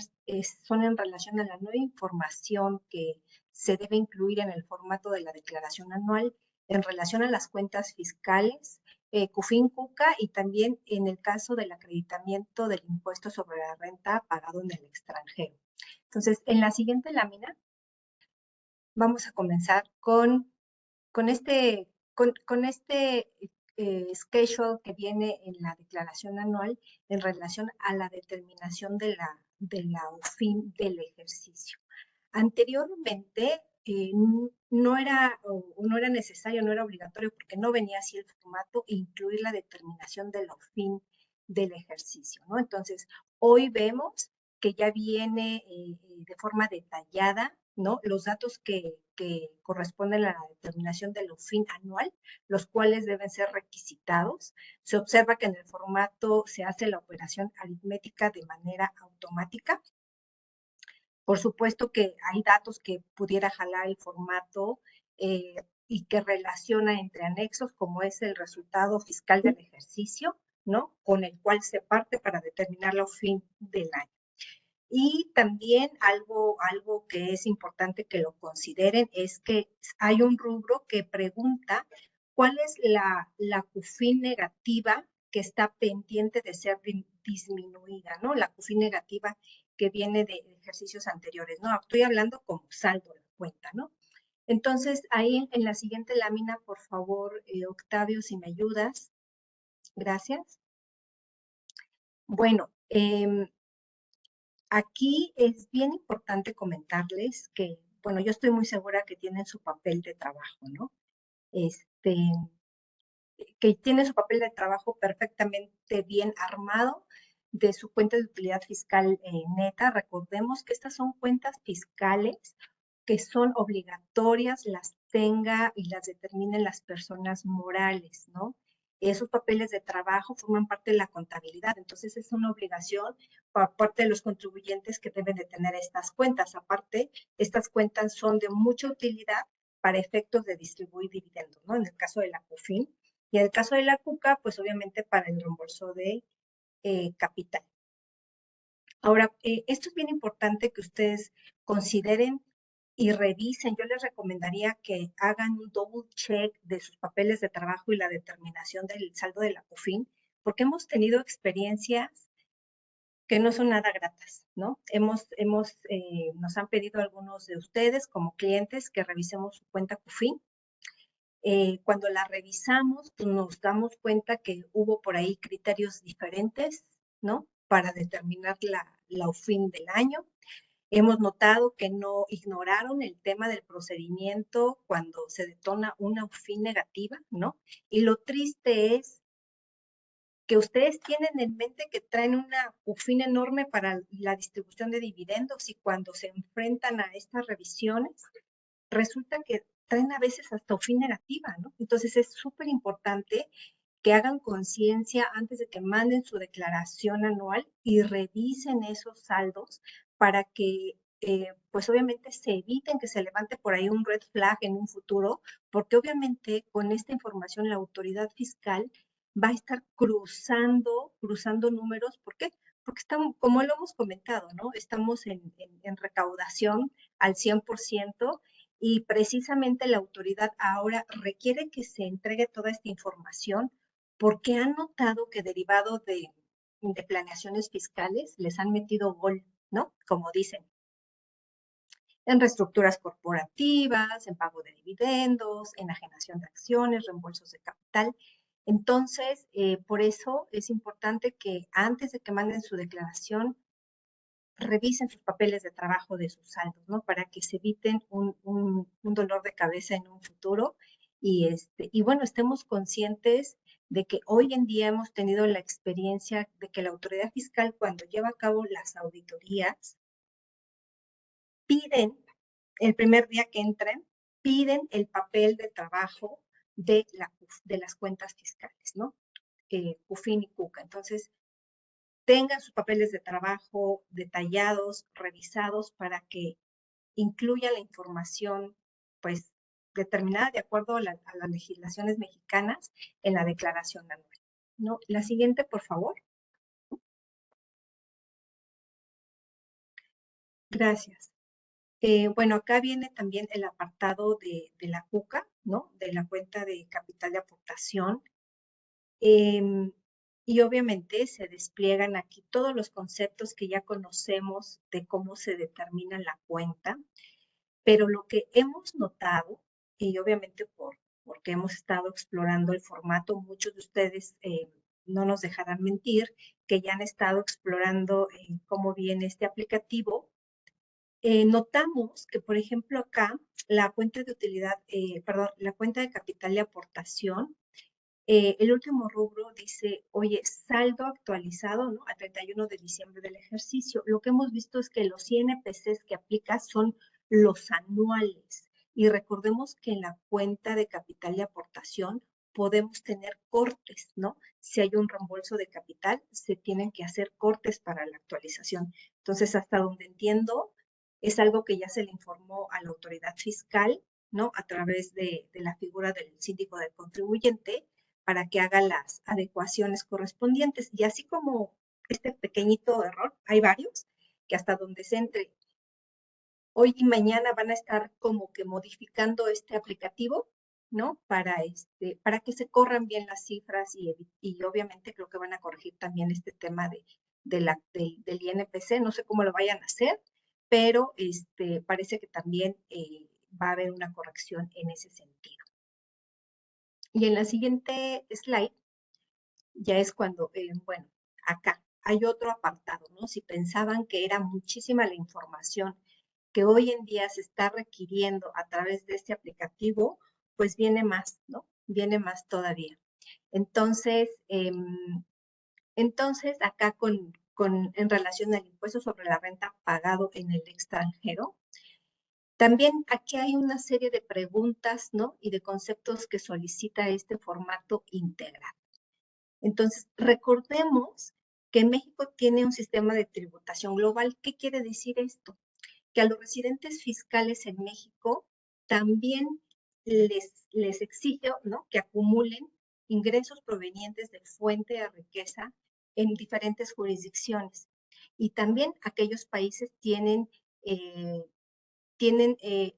son en relación a la nueva información que se debe incluir en el formato de la declaración anual en relación a las cuentas fiscales, CUFIN, CUCA, y también en el caso del acreditamiento del impuesto sobre la renta pagado en el extranjero. Entonces, en la siguiente lámina vamos a comenzar con este schedule que viene en la declaración anual en relación a la determinación de la UFIN del ejercicio. Anteriormente no era necesario, no era obligatorio, porque no venía así el formato, incluir la determinación de la UFIN del ejercicio, ¿no? Entonces, hoy vemos que ya viene de forma detallada, ¿no? Los datos que corresponden a la determinación del UFIN anual, los cuales deben ser requisitados. Se observa que en el formato se hace la operación aritmética de manera automática. Por supuesto que hay datos que pudiera jalar el formato y que relaciona entre anexos, como es el resultado fiscal del ejercicio, ¿no? Con el cual se parte para determinar la UFIN del año. Y también algo que es importante que lo consideren es que hay un rubro que pregunta cuál es la CUFIN negativa que está pendiente de ser disminuida, ¿no? La CUFIN negativa que viene de ejercicios anteriores, ¿no? Estoy hablando como saldo de cuenta, ¿no? Entonces, ahí en la siguiente lámina, por favor, Octavio, si me ayudas. Gracias. Bueno, aquí es bien importante comentarles que, bueno, yo estoy muy segura que tienen su papel de trabajo, ¿no? Que tiene su papel de trabajo perfectamente bien armado de su cuenta de utilidad fiscal neta. Recordemos que estas son cuentas fiscales que son obligatorias, las tenga y las determinen las personas morales, ¿no? Esos papeles de trabajo forman parte de la contabilidad, entonces es una obligación por parte de los contribuyentes que deben de tener estas cuentas. Aparte, estas cuentas son de mucha utilidad para efectos de distribuir dividendos, ¿no? En el caso de la CUFIN, y en el caso de la CUCA, pues obviamente para el reembolso de capital. Ahora, esto es bien importante que ustedes consideren y revisen. Yo les recomendaría que hagan un double check de sus papeles de trabajo y la determinación del saldo de la CUFIN, porque hemos tenido experiencias que no son nada gratas, ¿no? Nos han pedido algunos de ustedes como clientes que revisemos su cuenta CUFIN. Cuando la revisamos, pues nos damos cuenta que hubo por ahí criterios diferentes, ¿no? Para determinar la UFIN del año. Hemos notado que no ignoraron el tema del procedimiento cuando se detona una UFIN negativa, ¿no? Y lo triste es que ustedes tienen en mente que traen una UFIN enorme para la distribución de dividendos y cuando se enfrentan a estas revisiones, resulta que traen a veces hasta UFIN negativa, ¿no? Entonces es súper importante que hagan conciencia antes de que manden su declaración anual y revisen esos saldos para que, pues obviamente se eviten que se levante por ahí un red flag en un futuro, porque obviamente con esta información la autoridad fiscal va a estar cruzando números. ¿Por qué? Porque estamos, como lo hemos comentado, ¿no? Estamos en recaudación al 100%. Y precisamente la autoridad ahora requiere que se entregue toda esta información porque han notado que derivado de planeaciones fiscales les han metido gol, ¿no? Como dicen, en reestructuras corporativas, en pago de dividendos, enajenación de acciones, reembolsos de capital. Entonces, por eso es importante que antes de que manden su declaración, revisen sus papeles de trabajo de sus saldos, ¿no? Para que se eviten un dolor de cabeza en un futuro y bueno, estemos conscientes de que hoy en día hemos tenido la experiencia de que la autoridad fiscal cuando lleva a cabo las auditorías piden, el primer día que entren, piden el papel de trabajo de las cuentas fiscales, ¿no? CUFIN y CUCA. Entonces, tengan sus papeles de trabajo detallados, revisados para que incluya la información, pues, determinada de acuerdo a las legislaciones mexicanas en la declaración anual, ¿no? La siguiente, por favor. Gracias. Bueno, acá viene también el apartado de la CUCA, ¿no? De la cuenta de capital de aportación. Y obviamente se despliegan aquí todos los conceptos que ya conocemos de cómo se determina la cuenta, pero lo que hemos notado, y obviamente porque hemos estado explorando el formato, muchos de ustedes no nos dejarán mentir, que ya han estado explorando cómo viene este aplicativo, notamos que, por ejemplo, acá la cuenta de utilidad, la cuenta de capital de aportación, el último rubro dice, oye, saldo actualizado, ¿no? A 31 de diciembre del ejercicio. Lo que hemos visto es que los INPCs que aplica son los anuales. Y recordemos que en la cuenta de capital de aportación podemos tener cortes, ¿no? Si hay un reembolso de capital, se tienen que hacer cortes para la actualización. Entonces, hasta donde entiendo, es algo que ya se le informó a la autoridad fiscal, ¿no? A través de la figura del síndico del contribuyente, para que haga las adecuaciones correspondientes. Y así como este pequeñito error, hay varios que hasta donde se entre hoy y mañana van a estar como que modificando este aplicativo, ¿no? Para que se corran bien las cifras y obviamente creo que van a corregir también este tema del INPC. No sé cómo lo vayan a hacer, pero parece que también va a haber una corrección en ese sentido. Y en la siguiente slide, ya es cuando, bueno, acá hay otro apartado, ¿no? Si pensaban que era muchísima la información que hoy en día se está requiriendo a través de este aplicativo, pues viene más, ¿no? Viene más todavía. Entonces, acá en relación al impuesto sobre la renta pagado en el extranjero, también aquí hay una serie de preguntas, ¿no? Y de conceptos que solicita este formato integral. Entonces, recordemos que México tiene un sistema de tributación global. ¿Qué quiere decir esto? Que a los residentes fiscales en México también les exige, ¿no? Que acumulen ingresos provenientes de fuente de riqueza en diferentes jurisdicciones. Y también aquellos países tienen tienen el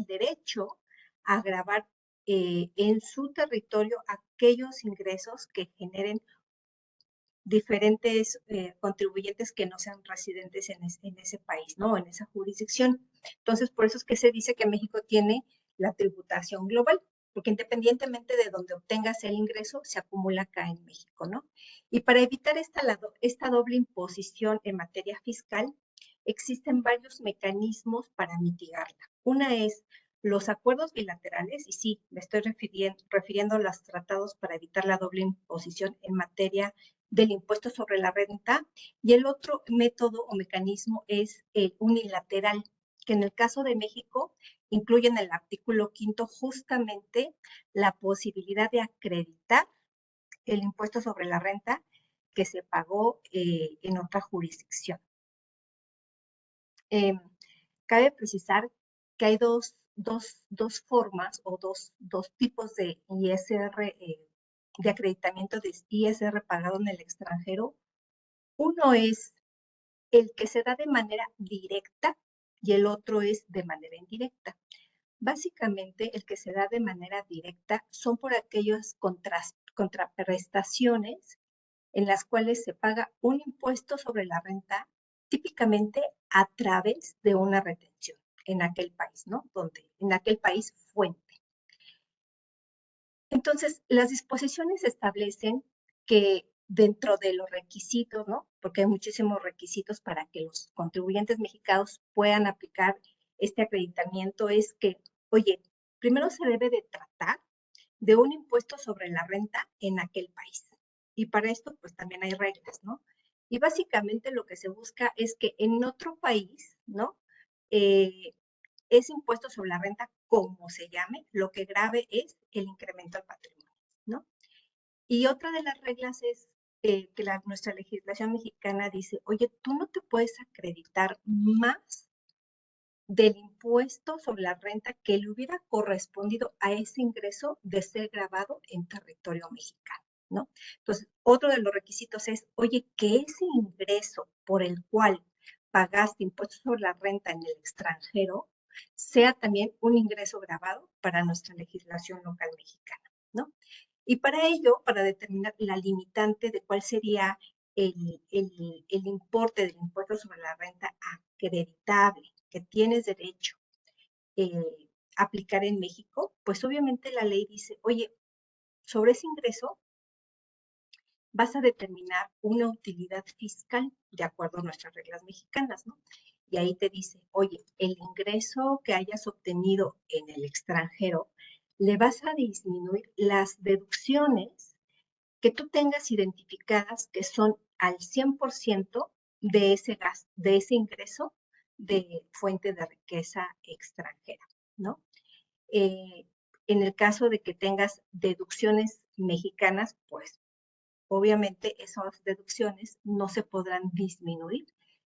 derecho a gravar en su territorio aquellos ingresos que generen diferentes contribuyentes que no sean residentes en ese país, ¿no? En esa jurisdicción. Entonces, por eso es que se dice que México tiene la tributación global, porque independientemente de donde obtengas el ingreso, se acumula acá en México, ¿no? Y para evitar esta doble imposición en materia fiscal, existen varios mecanismos para mitigarla. Una es los acuerdos bilaterales, y sí, me estoy refiriendo a los tratados para evitar la doble imposición en materia del impuesto sobre la renta, y el otro método o mecanismo es el unilateral, que en el caso de México incluye en el artículo 5 justamente la posibilidad de acreditar el impuesto sobre la renta que se pagó en otra jurisdicción. Cabe precisar que hay dos formas o dos tipos de ISR, de acreditamiento de ISR pagado en el extranjero. Uno es el que se da de manera directa y el otro es de manera indirecta. Básicamente, el que se da de manera directa son por aquellas contraprestaciones en las cuales se paga un impuesto sobre la renta, típicamente a través de una retención en aquel país, ¿no? En aquel país fuente. Entonces, las disposiciones establecen que dentro de los requisitos, ¿no? Porque hay muchísimos requisitos para que los contribuyentes mexicanos puedan aplicar este acreditamiento, es que, oye, primero se debe de tratar de un impuesto sobre la renta en aquel país. Y para esto, pues también hay reglas, ¿no? Y básicamente lo que se busca es que en otro país, ¿no? Ese impuesto sobre la renta, como se llame, lo que grave es el incremento al patrimonio, ¿no? Y otra de las reglas es que nuestra legislación mexicana dice, oye, tú no te puedes acreditar más del impuesto sobre la renta que le hubiera correspondido a ese ingreso de ser grabado en territorio mexicano, ¿no? Entonces, otro de los requisitos es, oye, que ese ingreso por el cual pagaste impuestos sobre la renta en el extranjero sea también un ingreso grabado para nuestra legislación local mexicana, ¿no? Y para ello, para determinar la limitante de cuál sería el importe del impuesto sobre la renta acreditable que tienes derecho aplicar en México, pues obviamente la ley dice, oye, sobre ese ingreso vas a determinar una utilidad fiscal de acuerdo a nuestras reglas mexicanas, ¿no? Y ahí te dice, oye, el ingreso que hayas obtenido en el extranjero, le vas a disminuir las deducciones que tú tengas identificadas que son al 100% de ese ingreso de fuente de riqueza extranjera, ¿no? En el caso de que tengas deducciones mexicanas, pues obviamente esas deducciones no se podrán disminuir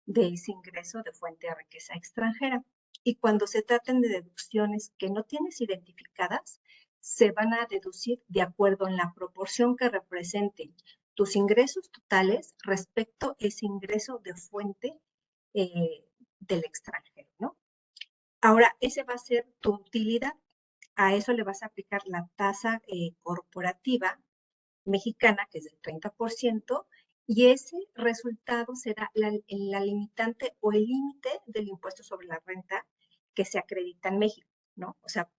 de ese ingreso de fuente de riqueza extranjera. Y cuando se traten de deducciones que no tienes identificadas, se van a deducir de acuerdo en la proporción que representen tus ingresos totales respecto a ese ingreso de fuente del extranjero, ¿no? Ahora, ese va a ser tu utilidad. A eso le vas a aplicar la tasa corporativa mexicana, que es del 30%, y ese resultado será la limitante o el límite del impuesto sobre la renta que se acredita en México, ¿no? O sea,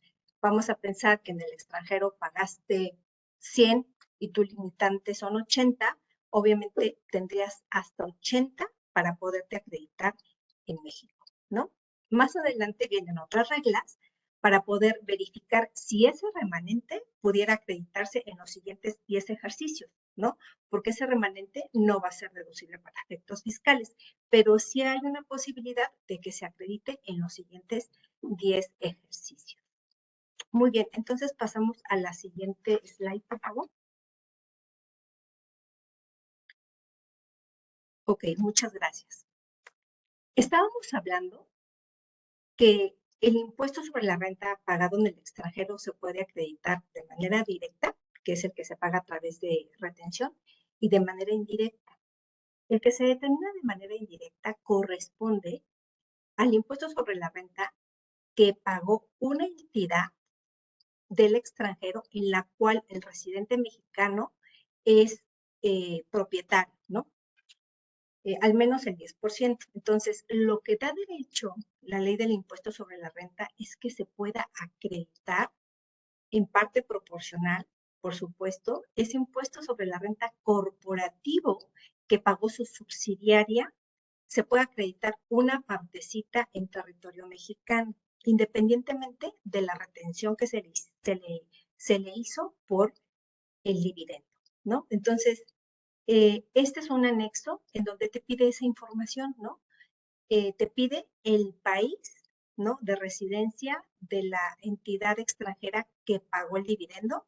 vamos a pensar que en el extranjero pagaste 100 y tu limitante son 80, obviamente tendrías hasta 80 para poderte acreditar en México, ¿no? Más adelante vienen otras reglas para poder verificar si ese remanente pudiera acreditarse en los siguientes 10 ejercicios, ¿no? Porque ese remanente no va a ser deducible para efectos fiscales, pero sí hay una posibilidad de que se acredite en los siguientes 10 ejercicios. Muy bien, entonces pasamos a la siguiente slide, por favor. Ok, muchas gracias. Estábamos hablando que el impuesto sobre la renta pagado en el extranjero se puede acreditar de manera directa, que es el que se paga a través de retención, y de manera indirecta. El que se determina de manera indirecta corresponde al impuesto sobre la renta que pagó una entidad del extranjero en la cual el residente mexicano es propietario, ¿no? Al menos el 10%. Entonces, lo que da derecho la ley del impuesto sobre la renta es que se pueda acreditar en parte proporcional, por supuesto, ese impuesto sobre la renta corporativo que pagó su subsidiaria, se puede acreditar una partecita en territorio mexicano, independientemente de la retención que se le hizo por el dividendo, ¿no? Entonces, este es un anexo en donde te pide esa información, ¿no? Te pide el país, ¿no? De residencia de la entidad extranjera que pagó el dividendo.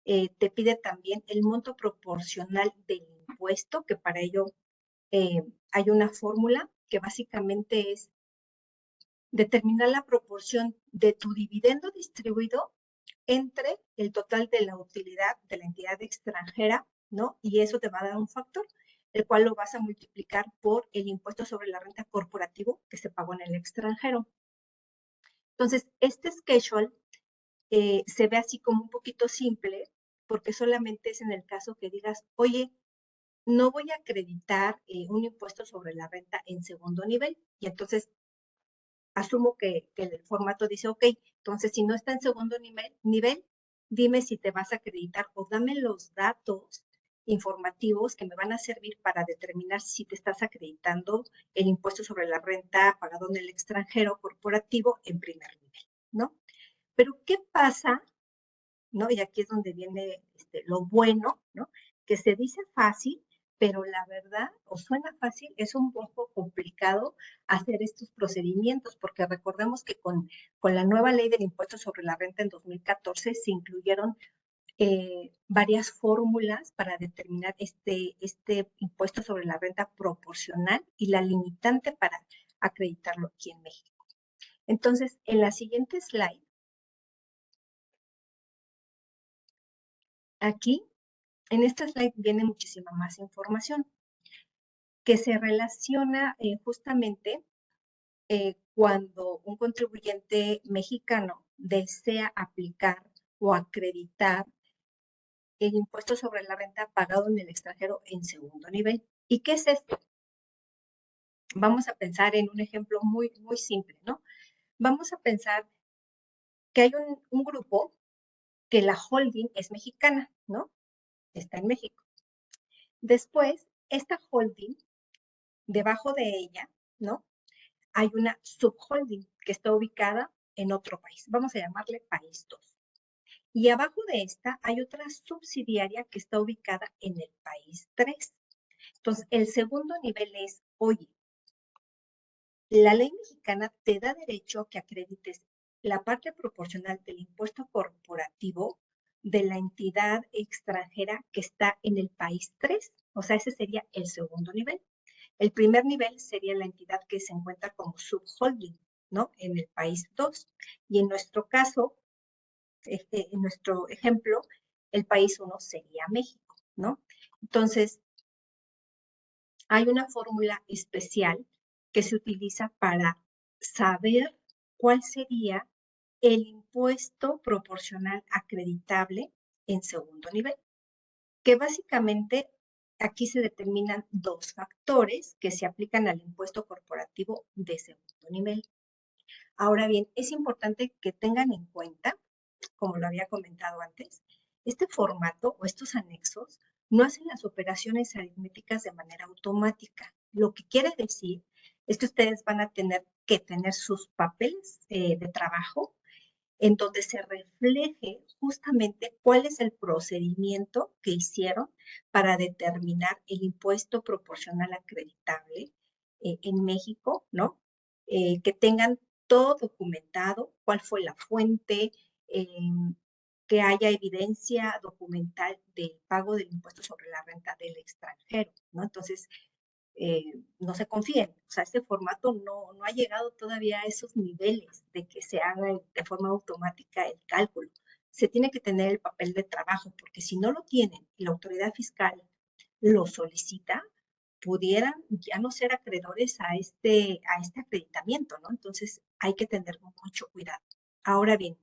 Te pide también el monto proporcional del impuesto, que para ello hay una fórmula que básicamente es determinar la proporción de tu dividendo distribuido entre el total de la utilidad de la entidad extranjera, ¿no? Y eso te va a dar un factor, el cual lo vas a multiplicar por el impuesto sobre la renta corporativo que se pagó en el extranjero. Entonces, este schedule se ve así como un poquito simple, porque solamente es en el caso que digas, oye, no voy a acreditar un impuesto sobre la renta en segundo nivel, y entonces asumo que el formato dice, ok, entonces si no está en segundo nivel, dime si te vas a acreditar o dame los datos informativos que me van a servir para determinar si te estás acreditando el impuesto sobre la renta pagado en el extranjero corporativo en primer nivel, ¿no? Pero ¿qué pasa? ¿No? Y aquí es donde viene lo bueno, ¿no? Que se dice fácil, pero la verdad, o suena fácil, es un poco complicado hacer estos procedimientos, porque recordemos que con la nueva ley del impuesto sobre la renta en 2014 se incluyeron varias fórmulas para determinar este impuesto sobre la renta proporcional y la limitante para acreditarlo aquí en México. Entonces, en la siguiente slide, aquí, en esta slide viene muchísima más información que se relaciona justamente cuando un contribuyente mexicano desea aplicar o acreditar el impuesto sobre la renta pagado en el extranjero en segundo nivel. ¿Y qué es esto? Vamos a pensar en un ejemplo muy, muy simple, ¿no? Vamos a pensar que hay un grupo que la holding es mexicana, ¿no? Está en México. Después, esta holding, debajo de ella, ¿no? Hay una subholding que está ubicada en otro país. Vamos a llamarle país 2. Y abajo de esta hay otra subsidiaria que está ubicada en el país 3. Entonces, el segundo nivel es, oye, la ley mexicana te da derecho a que acredites la parte proporcional del impuesto corporativo de la entidad extranjera que está en el país 3. O sea, ese sería el segundo nivel. El primer nivel sería la entidad que se encuentra como subholding, ¿no? En el país 2. Y en nuestro caso, en nuestro ejemplo, el país 1 sería México, ¿no? Entonces, hay una fórmula especial que se utiliza para saber cuál sería el impuesto proporcional acreditable en segundo nivel, que básicamente aquí se determinan dos factores que se aplican al impuesto corporativo de segundo nivel. Ahora bien, es importante que tengan en cuenta, como lo había comentado antes, este formato o estos anexos no hacen las operaciones aritméticas de manera automática. Lo que quiere decir es que ustedes van a tener que tener sus papeles de trabajo en donde se refleje justamente cuál es el procedimiento que hicieron para determinar el impuesto proporcional acreditable en México, ¿no? Que tengan todo documentado, cuál fue la fuente, que haya evidencia documental del pago del impuesto sobre la renta del extranjero, ¿no? Entonces, no se confíen, o sea, este formato no ha llegado todavía a esos niveles de que se haga de forma automática el cálculo. Se tiene que tener el papel de trabajo, porque si no lo tienen y la autoridad fiscal lo solicita, pudieran ya no ser acreedores a este acreditamiento, ¿no? Entonces hay que tener mucho cuidado. Ahora bien,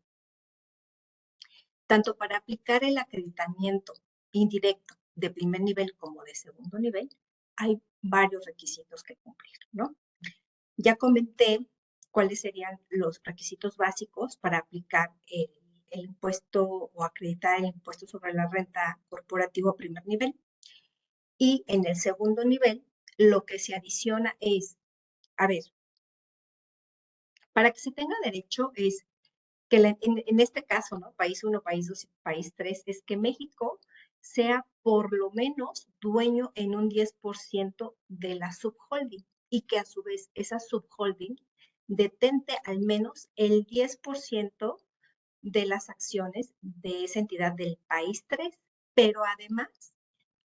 tanto para aplicar el acreditamiento indirecto de primer nivel como de segundo nivel, hay varios requisitos que cumplir, ¿no? Ya comenté cuáles serían los requisitos básicos para aplicar el impuesto o acreditar el impuesto sobre la renta corporativa a primer nivel. Y en el segundo nivel, lo que se adiciona es, a ver, para que se tenga derecho es que en este caso, ¿no? País 1, país 2 y país 3, es que México sea por lo menos dueño en un 10% de la subholding y que a su vez esa subholding detente al menos el 10% de las acciones de esa entidad del país 3, pero además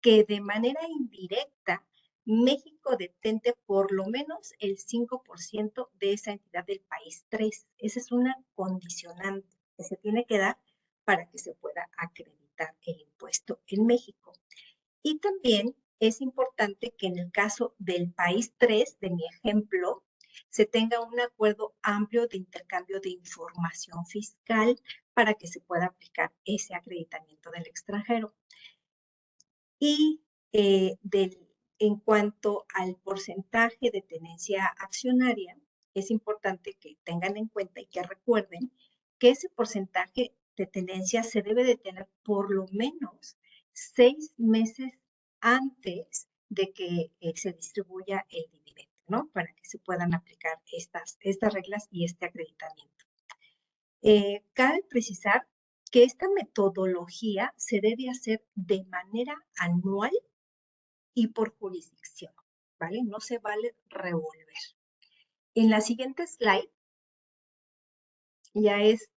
que de manera indirecta México detente por lo menos el 5% de esa entidad del país 3. Esa es una condicionante que se tiene que dar para que se pueda acreditar el impuesto en México. Y también es importante que en el caso del país 3, de mi ejemplo, se tenga un acuerdo amplio de intercambio de información fiscal para que se pueda aplicar ese acreditamiento del extranjero. Y en cuanto al porcentaje de tenencia accionaria, es importante que tengan en cuenta y que recuerden que ese porcentaje de tenencia se debe de tener por lo menos 6 meses antes de que se distribuya el dividendo, ¿no? Para que se puedan aplicar estas reglas y este acreditamiento. Cabe precisar que esta metodología se debe hacer de manera anual y por jurisdicción, ¿vale? No se vale revolver. En la siguiente slide ya es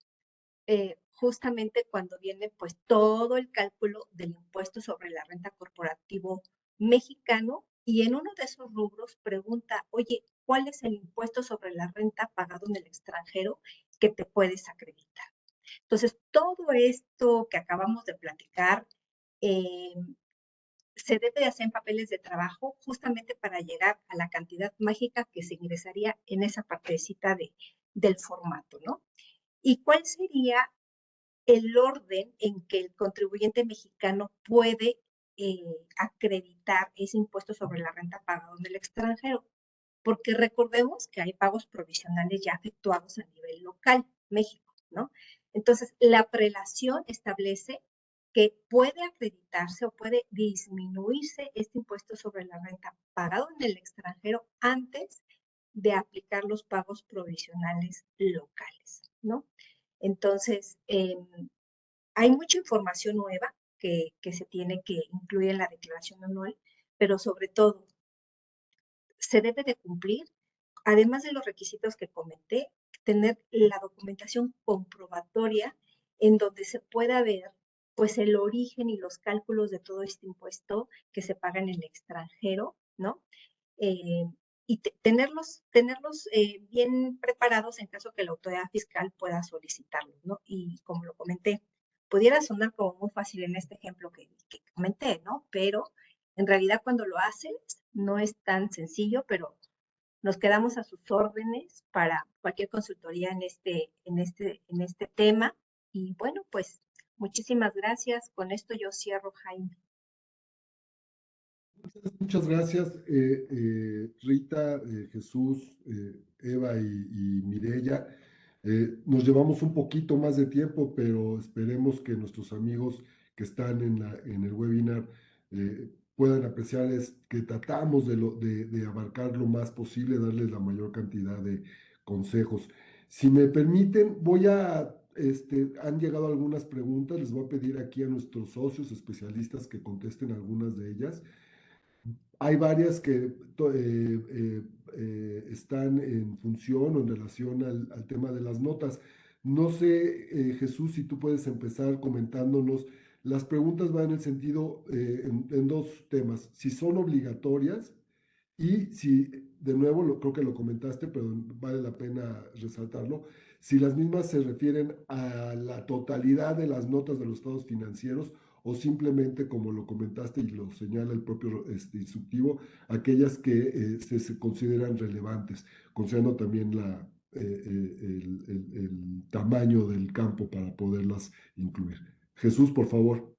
justamente cuando viene pues todo el cálculo del impuesto sobre la renta corporativo mexicano y en uno de esos rubros pregunta, oye, ¿cuál es el impuesto sobre la renta pagado en el extranjero que te puedes acreditar? Entonces, todo esto que acabamos de platicar se debe de hacer en papeles de trabajo justamente para llegar a la cantidad mágica que se ingresaría en esa partecita del formato, ¿no? ¿Y cuál sería el orden en que el contribuyente mexicano puede acreditar ese impuesto sobre la renta pagado en el extranjero? Porque recordemos que hay pagos provisionales ya efectuados a nivel local, México, ¿no? Entonces, la prelación establece que puede acreditarse o puede disminuirse este impuesto sobre la renta pagado en el extranjero antes de aplicar los pagos provisionales locales, ¿no? Entonces, hay mucha información nueva que se tiene que incluir en la declaración anual, pero sobre todo, se debe de cumplir, además de los requisitos que comenté, tener la documentación comprobatoria en donde se pueda ver pues el origen y los cálculos de todo este impuesto que se paga en el extranjero, ¿no? Y tenerlos bien preparados en caso que la autoridad fiscal pueda solicitarlos, ¿no? Y como lo comenté, pudiera sonar como muy fácil en este ejemplo que comenté, ¿no? Pero en realidad cuando lo haces no es tan sencillo, pero nos quedamos a sus órdenes para cualquier consultoría en este tema. Y bueno, pues muchísimas gracias. Con esto yo cierro, Jaime. Muchas gracias, Rita, Jesús, Eva y Mireya. Nos llevamos un poquito más de tiempo, pero esperemos que nuestros amigos que están en el webinar puedan apreciar que tratamos de abarcar lo más posible, darles la mayor cantidad de consejos. Si me permiten, han llegado algunas preguntas, les voy a pedir aquí a nuestros socios especialistas que contesten algunas de ellas. Hay varias que están en función o en relación al tema de las notas. No sé, Jesús, si tú puedes empezar comentándonos. Las preguntas van en el sentido, en dos temas. Si son obligatorias y si, de nuevo, creo que lo comentaste, pero vale la pena resaltarlo, si las mismas se refieren a la totalidad de las notas de los estados financieros o simplemente, como lo comentaste y lo señala el propio instructivo, aquellas que se consideran relevantes, considerando también el tamaño del campo para poderlas incluir. Jesús, por favor.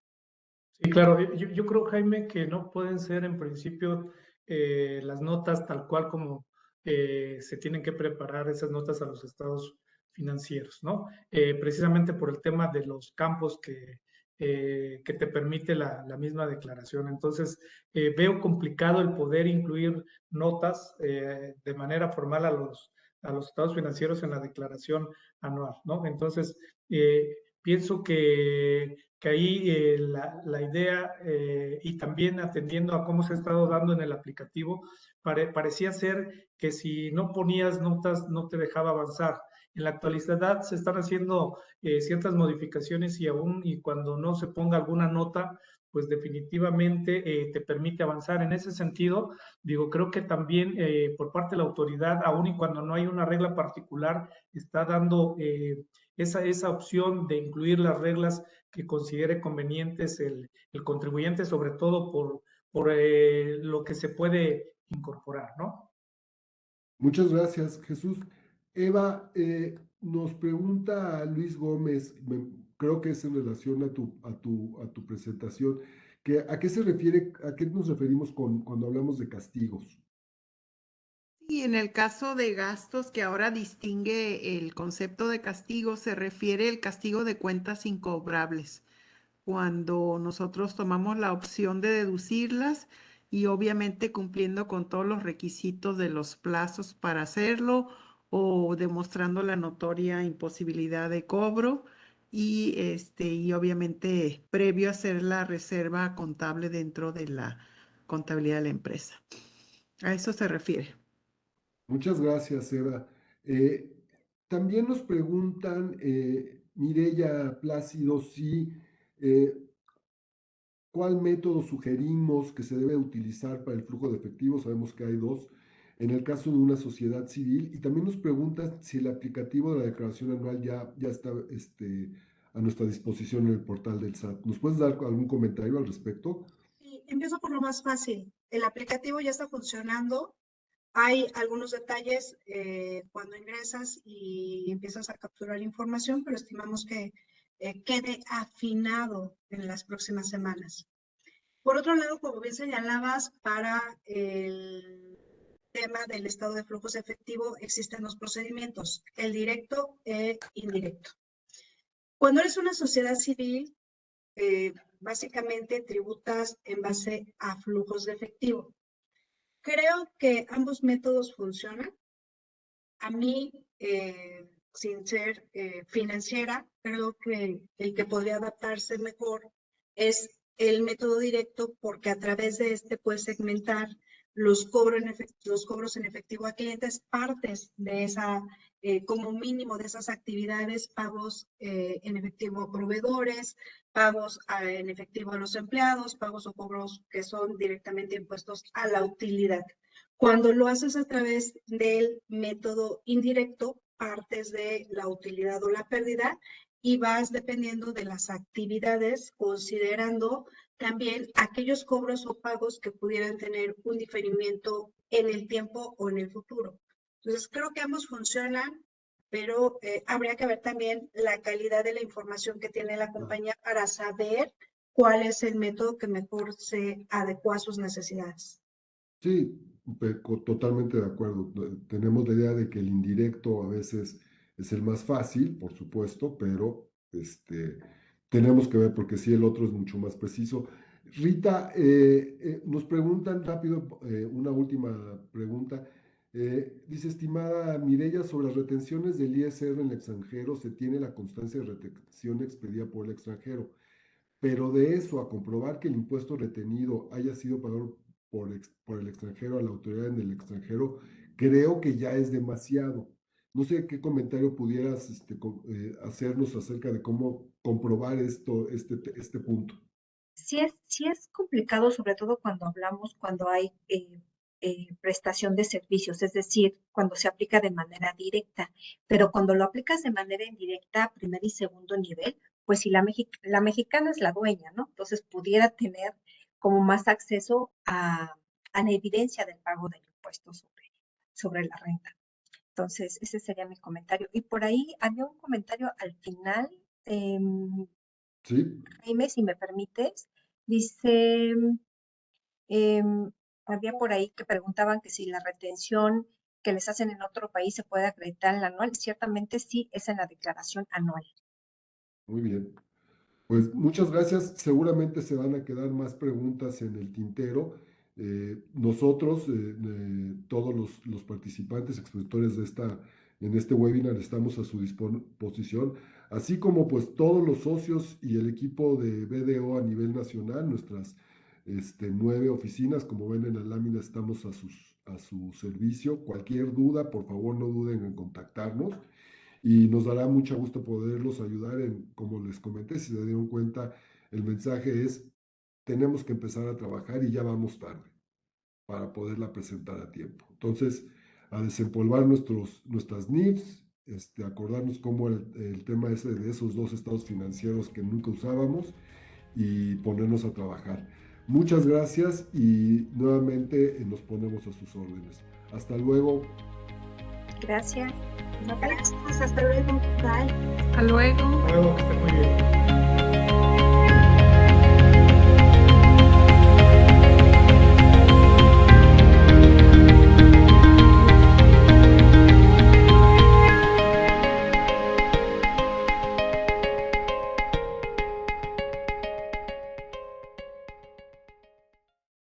Sí, claro. Yo creo, Jaime, que no pueden ser en principio las notas tal cual como se tienen que preparar esas notas a los estados financieros, ¿no? Precisamente por el tema de los campos que te permite la misma declaración. Entonces, veo complicado el poder incluir notas de manera formal a los estados financieros en la declaración anual, ¿no? Entonces, pienso que ahí la idea y también atendiendo a cómo se ha estado dando en el aplicativo, parecía ser que si no ponías notas no te dejaba avanzar. En la actualidad se están haciendo ciertas modificaciones y aún y cuando no se ponga alguna nota, pues definitivamente te permite avanzar. En ese sentido, digo, creo que también por parte de la autoridad, aún y cuando no hay una regla particular, está dando esa opción de incluir las reglas que considere convenientes el contribuyente, sobre todo por lo que se puede incorporar, ¿no? Muchas gracias, Jesús. Eva, nos pregunta Luis Gómez, creo que es en relación a tu presentación, que ¿a qué se refiere, a qué nos referimos cuando hablamos de castigos? Y en el caso de gastos que ahora distingue el concepto de castigo, se refiere al castigo de cuentas incobrables, cuando nosotros tomamos la opción de deducirlas y obviamente cumpliendo con todos los requisitos de los plazos para hacerlo o demostrando la notoria imposibilidad de cobro y obviamente previo a hacer la reserva contable dentro de la contabilidad de la empresa. A eso se refiere. Muchas gracias, Eva. Eh, También nos preguntan, Mireya Plácido, si ¿cuál método sugerimos que se debe utilizar para el flujo de efectivo? Sabemos que hay dos. En el caso de una sociedad civil, y también nos preguntan si el aplicativo de la declaración anual ya está a nuestra disposición en el portal del SAT. ¿Nos puedes dar algún comentario al respecto? Sí, empiezo por lo más fácil. El aplicativo ya está funcionando. Hay algunos detalles cuando ingresas y empiezas a capturar información, pero estimamos que quede afinado en las próximas semanas. Por otro lado, como bien señalabas, para el tema del estado de flujos efectivo existen dos procedimientos, el directo e indirecto. Cuando eres una sociedad civil, básicamente tributas en base a flujos de efectivo. Creo que ambos métodos funcionan. A mí, sin ser financiera, creo que el que podría adaptarse mejor es el método directo porque a través de este puedes segmentar los cobros en efectivo a clientes, partes de esa, como mínimo de esas actividades, pagos en efectivo a proveedores, pagos en efectivo a los empleados, pagos o cobros que son directamente impuestos a la utilidad. Cuando lo haces a través del método indirecto, partes de la utilidad o la pérdida y vas dependiendo de las actividades, considerando también aquellos cobros o pagos que pudieran tener un diferimiento en el tiempo o en el futuro. Entonces, creo que ambos funcionan, pero habría que ver también la calidad de la información que tiene la compañía para saber cuál es el método que mejor se adecua a sus necesidades. Sí, totalmente de acuerdo. Tenemos la idea de que el indirecto a veces es el más fácil, por supuesto, pero tenemos que ver porque sí, el otro es mucho más preciso. Rita, nos preguntan rápido, una última pregunta. Dice, estimada Mireya, sobre las retenciones del ISR en el extranjero, se tiene la constancia de retención expedida por el extranjero. Pero de eso a comprobar que el impuesto retenido haya sido pagado por el extranjero a la autoridad en el extranjero, creo que ya es demasiado. No sé qué comentario pudieras hacernos acerca de cómo comprobar este punto. Sí es complicado, sobre todo cuando hablamos, cuando hay prestación de servicios, es decir, cuando se aplica de manera directa, pero cuando lo aplicas de manera indirecta, primer y segundo nivel, pues si la mexicana es la dueña, ¿no? Entonces pudiera tener como más acceso a la evidencia del pago del impuesto sobre la renta. Entonces, ese sería mi comentario. Y por ahí había un comentario al final, Sí, Jaime, si me permites, dice, había por ahí que preguntaban que si la retención que les hacen en otro país se puede acreditar en la anual. Ciertamente sí, es en la declaración anual. muy bien. Pues muchas gracias. Seguramente se van a quedar más preguntas en el tintero. Nosotros, todos los participantes, expositores en este webinar, estamos a su disposición, así como pues todos los socios y el equipo de BDO a nivel nacional, nuestras 9 oficinas, como ven en la lámina, estamos a su servicio. Cualquier duda, por favor, no duden en contactarnos y nos dará mucho gusto poderlos ayudar como les comenté, si se dieron cuenta, el mensaje es, tenemos que empezar a trabajar y ya vamos tarde para poderla presentar a tiempo. Entonces, a desempolvar nuestras NIFs, acordarnos cómo el tema ese de esos 2 estados financieros que nunca usábamos y ponernos a trabajar. Muchas gracias y nuevamente nos ponemos a sus órdenes. Hasta luego. Gracias. Gracias, hasta luego. Bye. Hasta luego. Hasta luego, que esté muy bien.